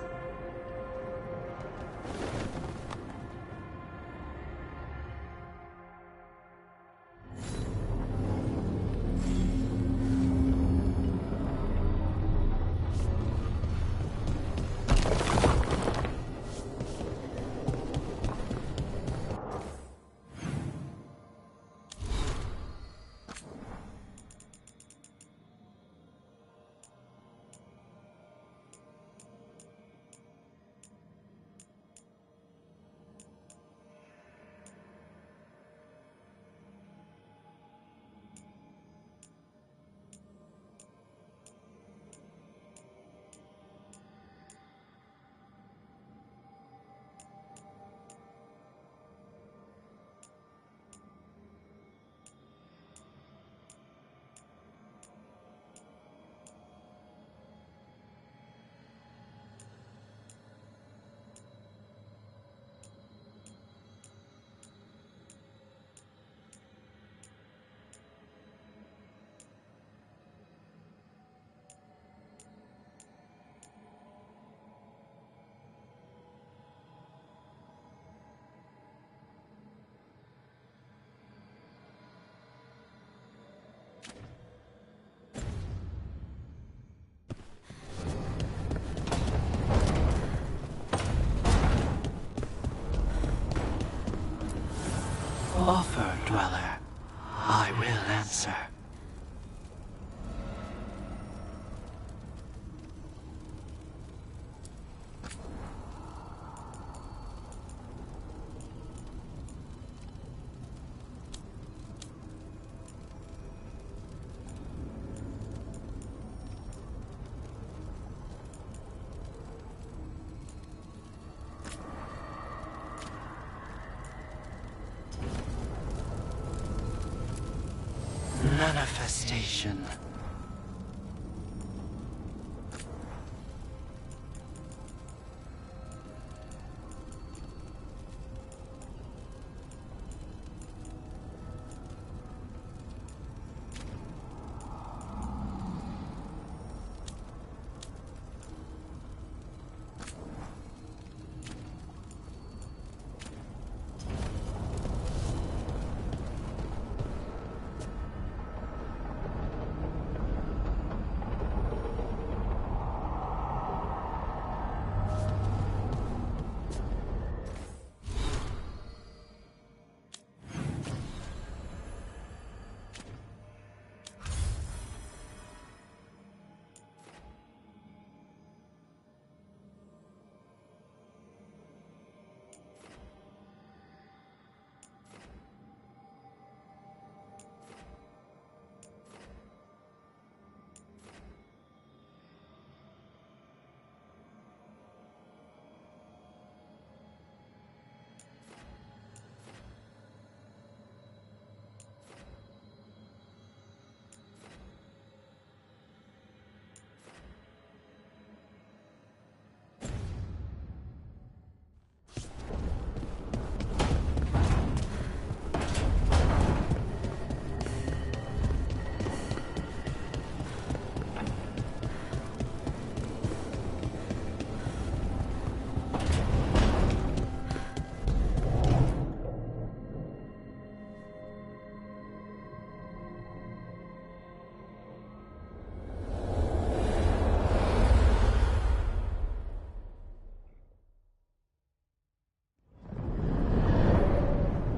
Speaker 4: offer, Dweller, I will answer. Manifestation.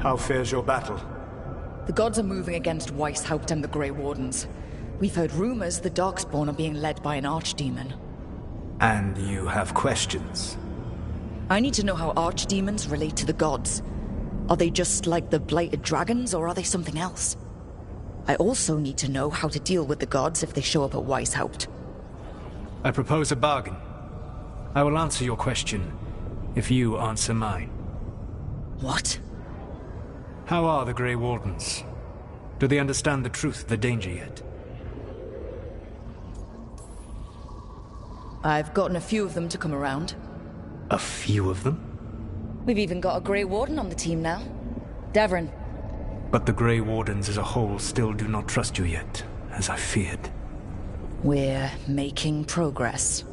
Speaker 5: How fares your battle?
Speaker 3: The gods are moving against Weishaupt and the Grey Wardens. We've heard rumors the Darkspawn are being led by an archdemon.
Speaker 5: And you have questions?
Speaker 3: I need to know how archdemons relate to the gods. Are they just like the blighted dragons, or are they something else? I also need to know how to deal with the gods if they show up at Weishaupt.
Speaker 5: I propose a bargain. I will answer your question if you answer mine.
Speaker 3: What?
Speaker 5: How are the Grey Wardens? Do they understand the truth of the danger yet?
Speaker 3: I've gotten a few of them to come around.
Speaker 5: A few of them?
Speaker 3: We've even got a Grey Warden on the team now. Davrin.
Speaker 5: But the Grey Wardens as a whole still do not trust you yet, as I feared.
Speaker 3: We're making progress.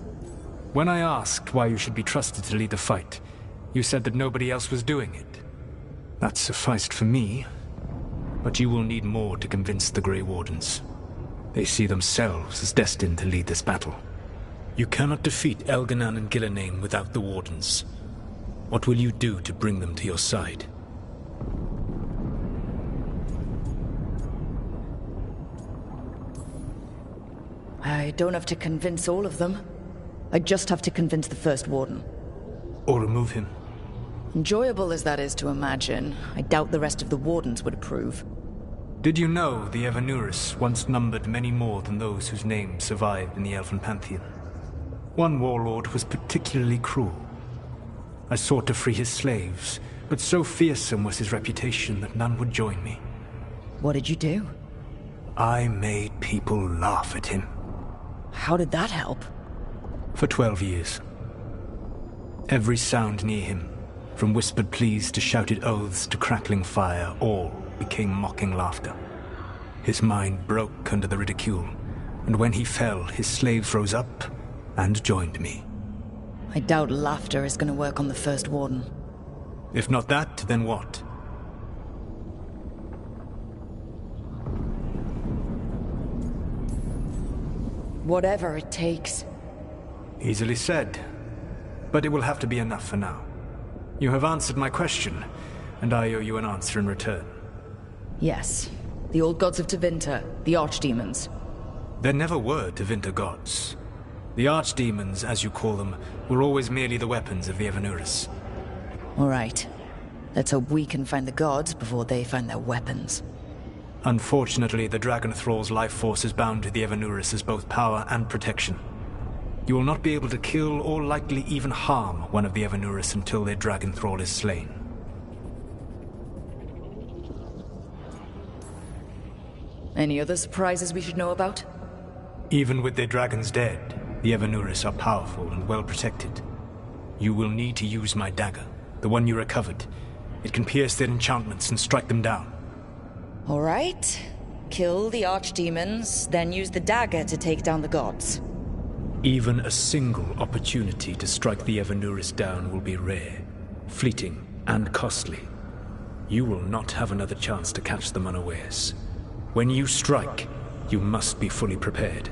Speaker 5: When I asked why you should be trusted to lead the fight, you said that nobody else was doing it. That sufficed for me, but you will need more to convince the Grey Wardens. They see themselves as destined to lead this battle. You cannot defeat Elganan and Gillenane without the Wardens. What will you do to bring them to your side?
Speaker 3: I don't have to convince all of them. I just have to convince the First Warden.
Speaker 5: Or remove him.
Speaker 3: Enjoyable as that is to imagine, I doubt the rest of the Wardens would approve.
Speaker 5: Did you know the Evanuris once numbered many more than those whose names survived in the Elven Pantheon? One warlord was particularly cruel. I sought to free his slaves, but so fearsome was his reputation that none would join me.
Speaker 3: What did you do?
Speaker 5: I made people laugh at him.
Speaker 3: How did that help?
Speaker 5: For 12 years. Every sound near him, from whispered pleas to shouted oaths to crackling fire, all became mocking laughter. His mind broke under the ridicule, and when he fell, his slaves rose up and joined me.
Speaker 3: I doubt laughter is going to work on the First Warden.
Speaker 5: If not that, then what?
Speaker 3: Whatever it takes.
Speaker 5: Easily said, but it will have to be enough for now. You have answered my question, and I owe you an answer in return.
Speaker 3: Yes. The old gods of Tevinter, the archdemons.
Speaker 5: There never were Tevinter gods. The archdemons, as you call them, were always merely the weapons of the Evanurus.
Speaker 3: All right. Let's hope we can find the gods before they find their weapons.
Speaker 5: Unfortunately, the Dragon Thrall's life force is bound to the Evanurus as both power and protection. You will not be able to kill or likely even harm one of the Evanurus until their Dragon Thrall is slain.
Speaker 3: Any other surprises we should know about?
Speaker 5: Even with their dragons dead, the Evanurus are powerful and well protected. You will need to use my dagger, the one you recovered. It can pierce their enchantments and strike them down.
Speaker 3: All right. Kill the archdemons, then use the dagger to take down the gods.
Speaker 5: Even a single opportunity to strike the Evanurus down will be rare, fleeting, and costly. You will not have another chance to catch them unawares. When you strike, you must be fully prepared.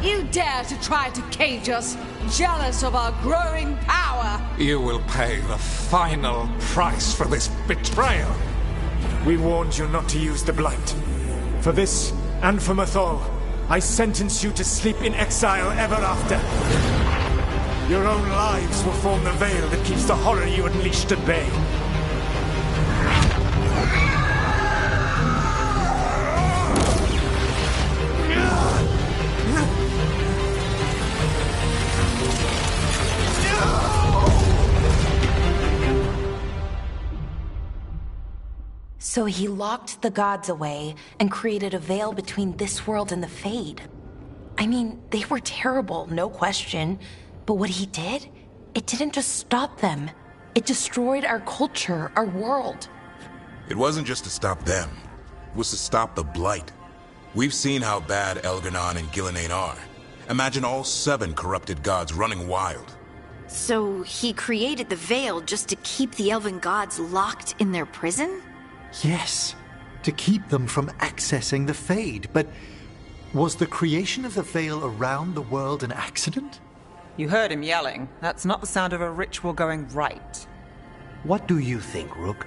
Speaker 7: You dare to try to cage us, jealous of our growing power!
Speaker 19: You will pay the final price for this betrayal.
Speaker 5: We warned you not to use the Blight. For this, and for Mathol, I sentence you to sleep in exile ever after. Your own lives will form the veil that keeps the horror you unleashed at bay.
Speaker 17: So he locked the gods away and created a veil between this world and the Fade. I mean, they were terrible, no question. But what he did, it didn't just stop them. It destroyed our culture, our world.
Speaker 2: It wasn't just to stop them. It was to stop the Blight. We've seen how bad Elganon and Gillenane are. Imagine all 7 corrupted gods running wild.
Speaker 15: So he created the veil just to keep the elven gods locked in their prison?
Speaker 20: Yes, to keep them from accessing the Fade. But was the creation of the veil around the world an accident?
Speaker 21: You heard him yelling. That's not the sound of a ritual going right.
Speaker 4: What do you think, Rook?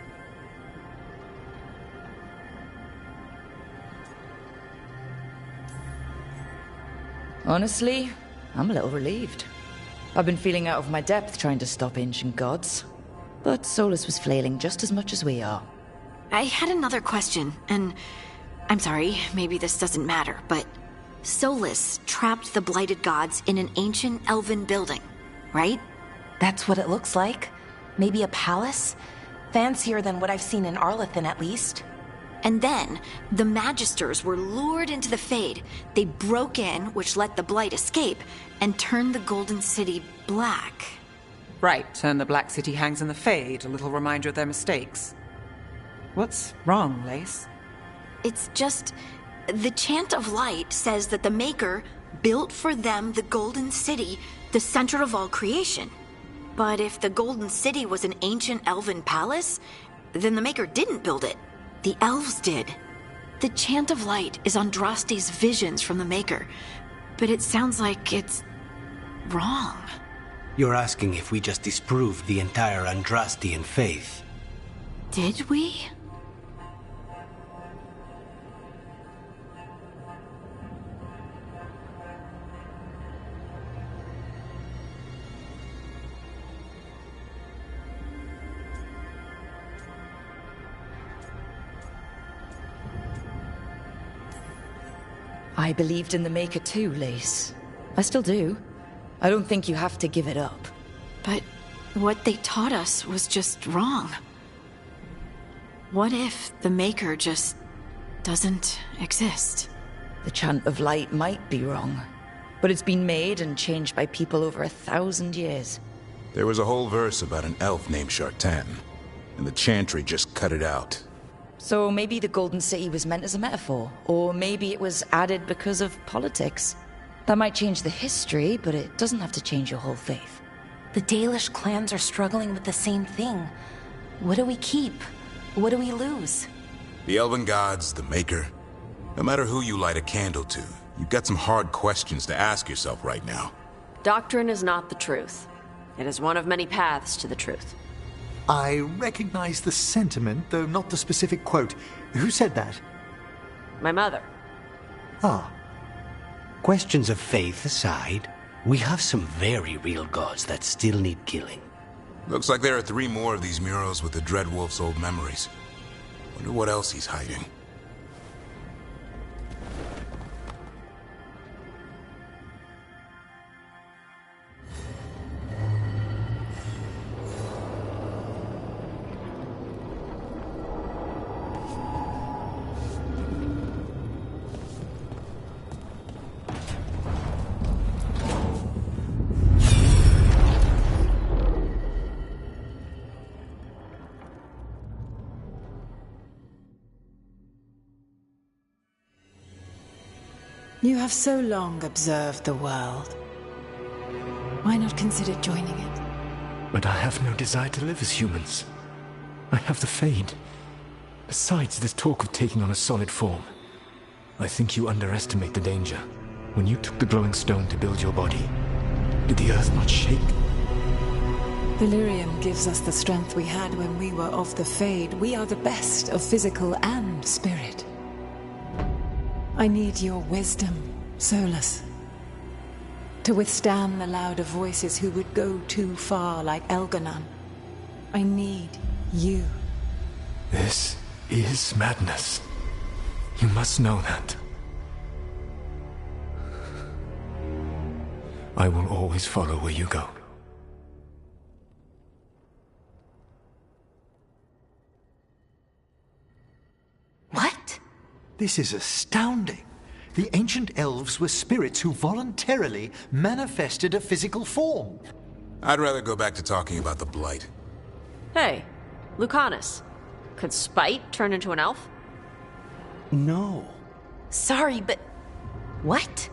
Speaker 3: Honestly, I'm a little relieved. I've been feeling out of my depth trying to stop ancient gods. But Solus was flailing just as much as we are.
Speaker 15: I had another question, and I'm sorry, maybe this doesn't matter, but Solus trapped the blighted gods in an ancient elven building, right?
Speaker 17: That's what it looks like. Maybe a palace? Fancier than what I've seen in Arlethan, at least.
Speaker 15: And then, the Magisters were lured into the Fade. They broke in, which let the Blight escape, and turned the Golden City black.
Speaker 21: Right, and the Black City hangs in the Fade, a little reminder of their mistakes. What's wrong, Lace?
Speaker 15: It's just... the Chant of Light says that the Maker built for them the Golden City, the center of all creation. But if the Golden City was an ancient elven palace, then the Maker didn't build it. The elves did. The Chant of Light is Andraste's visions from the Maker, but it sounds like it's... wrong.
Speaker 4: You're asking if we just disproved the entire Andrastian faith.
Speaker 15: Did we?
Speaker 3: I believed in the Maker too, Lace. I still do. I don't think you have to give it up.
Speaker 15: But what they taught us was just wrong. What if the Maker just doesn't exist?
Speaker 3: The chant of light might be wrong, but it's been made and changed by people over 1,000 years.
Speaker 2: There was a whole verse about an elf named Shartan, and the chantry just cut it out.
Speaker 3: So maybe the Golden City was meant as a metaphor, or maybe it was added because of politics. That might change the history, but it doesn't have to change your whole faith.
Speaker 17: The Dalish clans are struggling with the same thing. What do we keep? What do we lose?
Speaker 2: The elven gods, the Maker. No matter who you light a candle to, you've got some hard questions to ask yourself right now.
Speaker 8: Doctrine is not the truth. It is one of many paths to the truth.
Speaker 20: I recognize the sentiment, though not the specific quote. Who said that?
Speaker 8: My mother.
Speaker 1: Ah. Questions of faith aside, we have some very real gods that still need killing.
Speaker 2: Looks like there are 3 more of these murals with the Dreadwolf's old memories. Wonder what else he's hiding.
Speaker 18: You have so long observed the world. Why not consider joining it?
Speaker 5: But I have no desire to live as humans. I have the Fade. Besides, this talk of taking on a solid form. I think you underestimate the danger. When you took the glowing stone to build your body, did the earth not shake?
Speaker 18: Valyrian gives us the strength we had when we were of the Fade. We are the best of physical and spirit. I need your wisdom, Solus, to withstand the louder voices who would go too far like Elganon. I need you.
Speaker 5: This is madness. You must know that. I will always follow where you go.
Speaker 17: What?
Speaker 20: This is astounding. The ancient elves were spirits who voluntarily manifested a physical form.
Speaker 2: I'd rather go back to talking about the Blight.
Speaker 8: Hey, Lucanus. Could Spite turn into an elf?
Speaker 1: No.
Speaker 17: Sorry, but... what?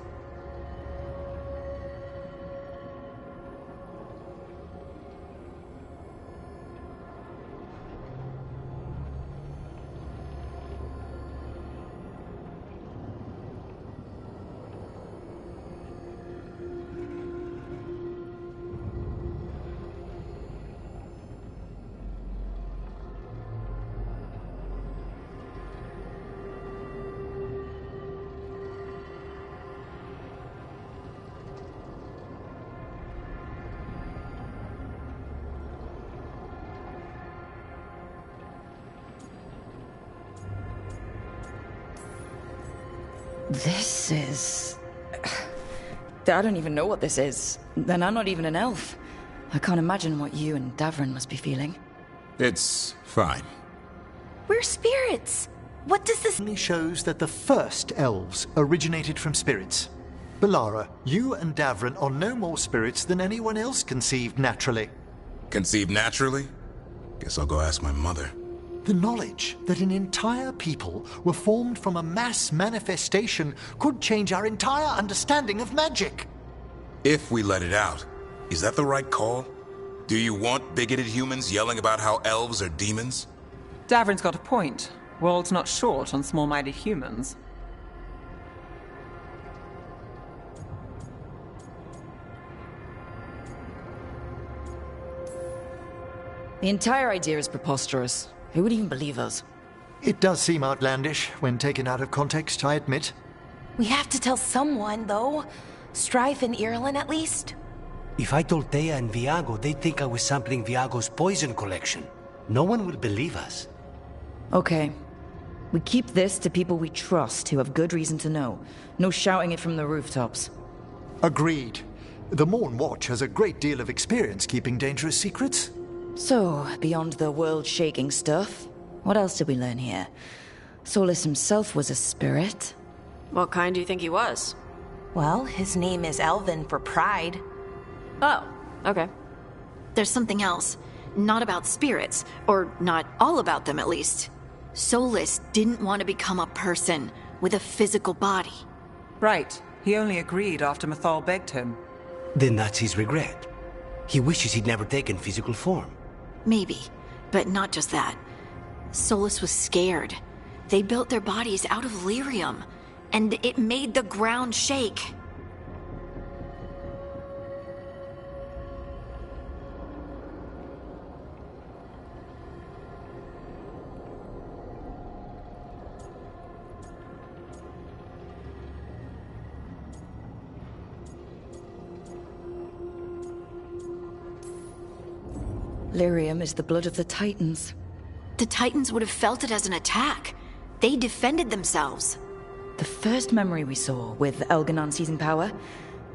Speaker 3: This is... I don't even know what this is. And I'm not even an elf. I can't imagine what you and Davrin must be feeling.
Speaker 2: It's fine.
Speaker 17: We're spirits. What does this...
Speaker 20: only shows that the first elves originated from spirits. Balara, you and Davrin are no more spirits than anyone else conceived naturally.
Speaker 2: Conceived naturally? Guess I'll go ask my mother.
Speaker 20: The knowledge that an entire people were formed from a mass manifestation could change our entire understanding of magic.
Speaker 2: If we let it out, is that the right call? Do you want bigoted humans yelling about how elves are demons?
Speaker 21: Davrin's got a point. World's not short on small-minded humans.
Speaker 3: The entire idea is preposterous. Who would even believe us?
Speaker 20: It does seem outlandish when taken out of context, I admit.
Speaker 17: We have to tell someone, though. Strife and Irulan, at least.
Speaker 1: If I told Thea and Viago, they'd think I was sampling Viago's poison collection. No one would believe us.
Speaker 3: Okay. We keep this to people we trust who have good reason to know. No shouting it from the rooftops.
Speaker 20: Agreed. The Morn Watch has a great deal of experience keeping dangerous secrets.
Speaker 3: So, beyond the world-shaking stuff, what else did we learn here? Solus himself was a spirit.
Speaker 8: What kind do you think he was?
Speaker 17: Well, his name is Elven for pride.
Speaker 8: Oh, okay.
Speaker 15: There's something else. Not about spirits, or not all about them at least. Solus didn't want to become a person with a physical body.
Speaker 21: Right. He only agreed after Mythal begged him.
Speaker 1: Then that's his regret. He wishes he'd never taken physical form.
Speaker 15: Maybe, but not just that. Solus was scared. They built their bodies out of lyrium, and it made the ground shake.
Speaker 3: Lyrium is the blood of the Titans.
Speaker 15: The Titans would have felt it as an attack. They defended themselves.
Speaker 3: The first memory we saw, with Elganon seizing power,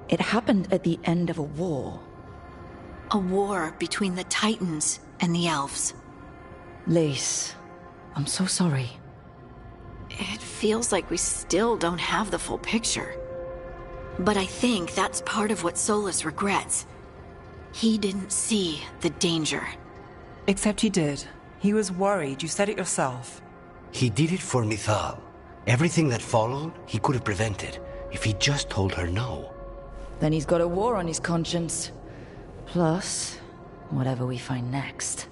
Speaker 3: it happened at the end of a war.
Speaker 15: A war between the Titans and the Elves.
Speaker 3: Lace, I'm so sorry.
Speaker 15: It feels like we still don't have the full picture. But I think that's part of what Solus regrets. He didn't see the danger.
Speaker 21: Except he did. He was worried, you said it yourself.
Speaker 1: He did it for Mythal. Everything that followed, he could have prevented, if he just told her no.
Speaker 3: Then he's got a war on his conscience. Plus, whatever we find next.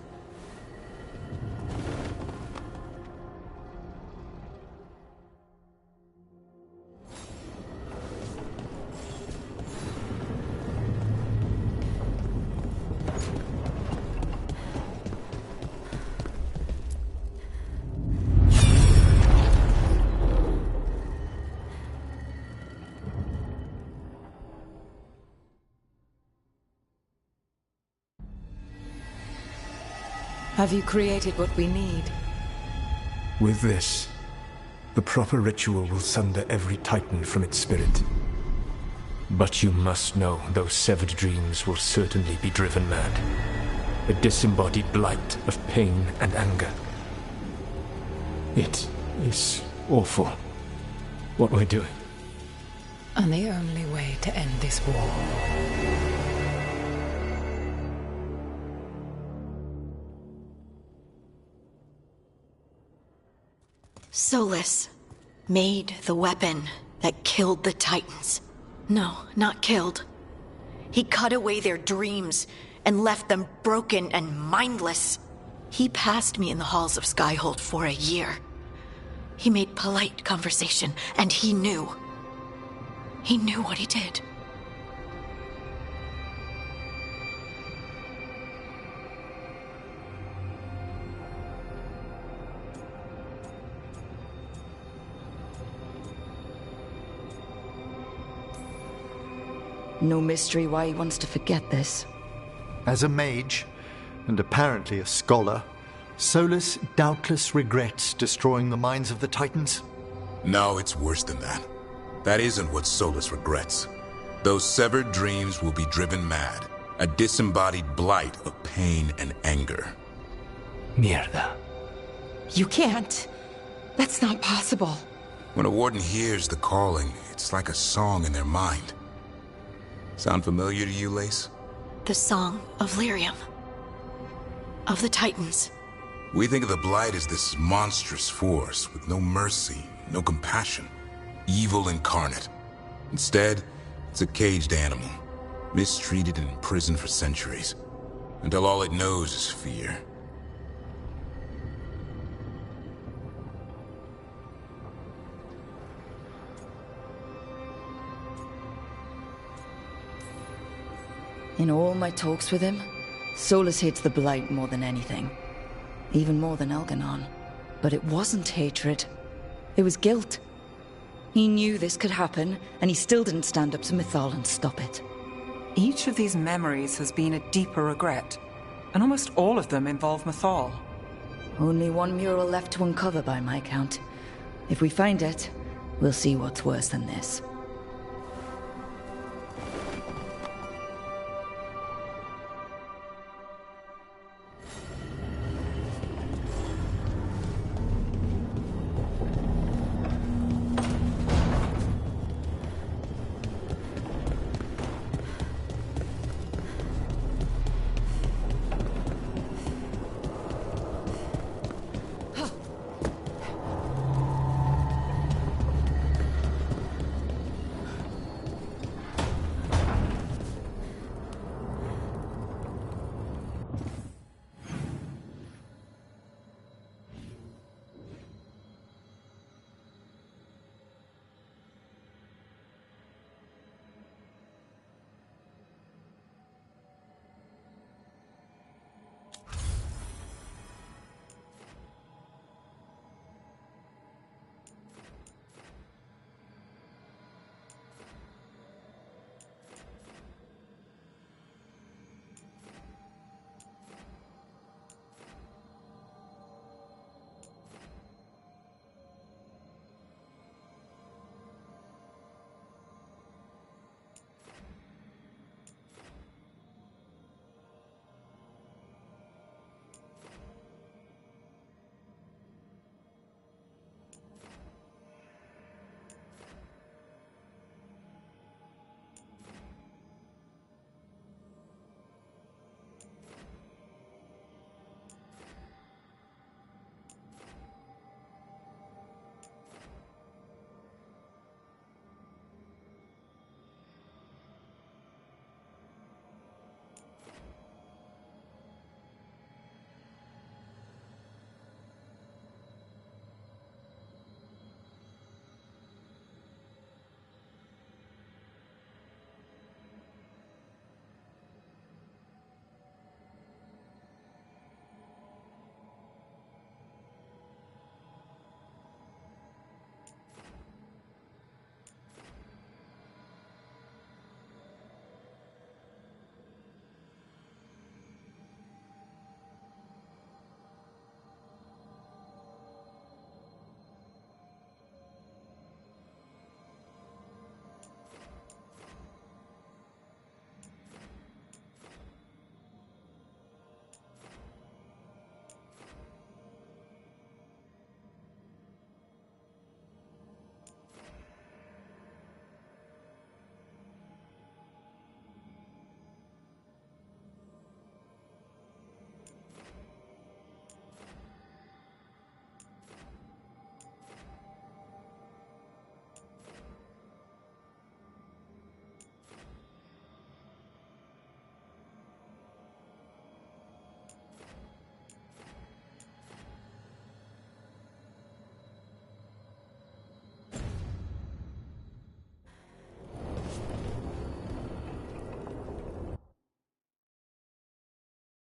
Speaker 18: Have you created what we need?
Speaker 5: With this, the proper ritual will sunder every Titan from its spirit. But you must know those severed dreams will certainly be driven mad. A disembodied blight of pain and anger. It is awful what we're doing.
Speaker 18: And the only way to end this war.
Speaker 15: Solus made the weapon that killed the Titans. No, not killed. He cut away their dreams and left them broken and mindless. He passed me in the halls of Skyhold for a year. He made polite conversation, and he knew. He knew what he did.
Speaker 3: No mystery why he wants to forget this.
Speaker 20: As a mage, and apparently a scholar, Solus doubtless regrets destroying the minds of the Titans.
Speaker 2: No, it's worse than that. That isn't what Solus regrets. Those severed dreams will be driven mad. A disembodied blight of pain and anger.
Speaker 5: Mierda.
Speaker 17: You can't. That's not possible.
Speaker 2: When a warden hears the calling, it's like a song in their mind. Sound familiar to you, Lace?
Speaker 15: The song of lyrium. Of the Titans.
Speaker 2: We think of the Blight as this monstrous force with no mercy, no compassion. Evil incarnate. Instead, it's a caged animal. Mistreated and imprisoned for centuries. Until all it knows is fear.
Speaker 3: In all my talks with him, Solus hates the Blight more than anything. Even more than Elganon. But it wasn't hatred. It was guilt. He knew this could happen, and he still didn't stand up to Mythal and stop it.
Speaker 21: Each of these memories has been a deeper regret, and almost all of them involve Mythal.
Speaker 3: Only one mural left to uncover by my count. If we find it, we'll see what's worse than this.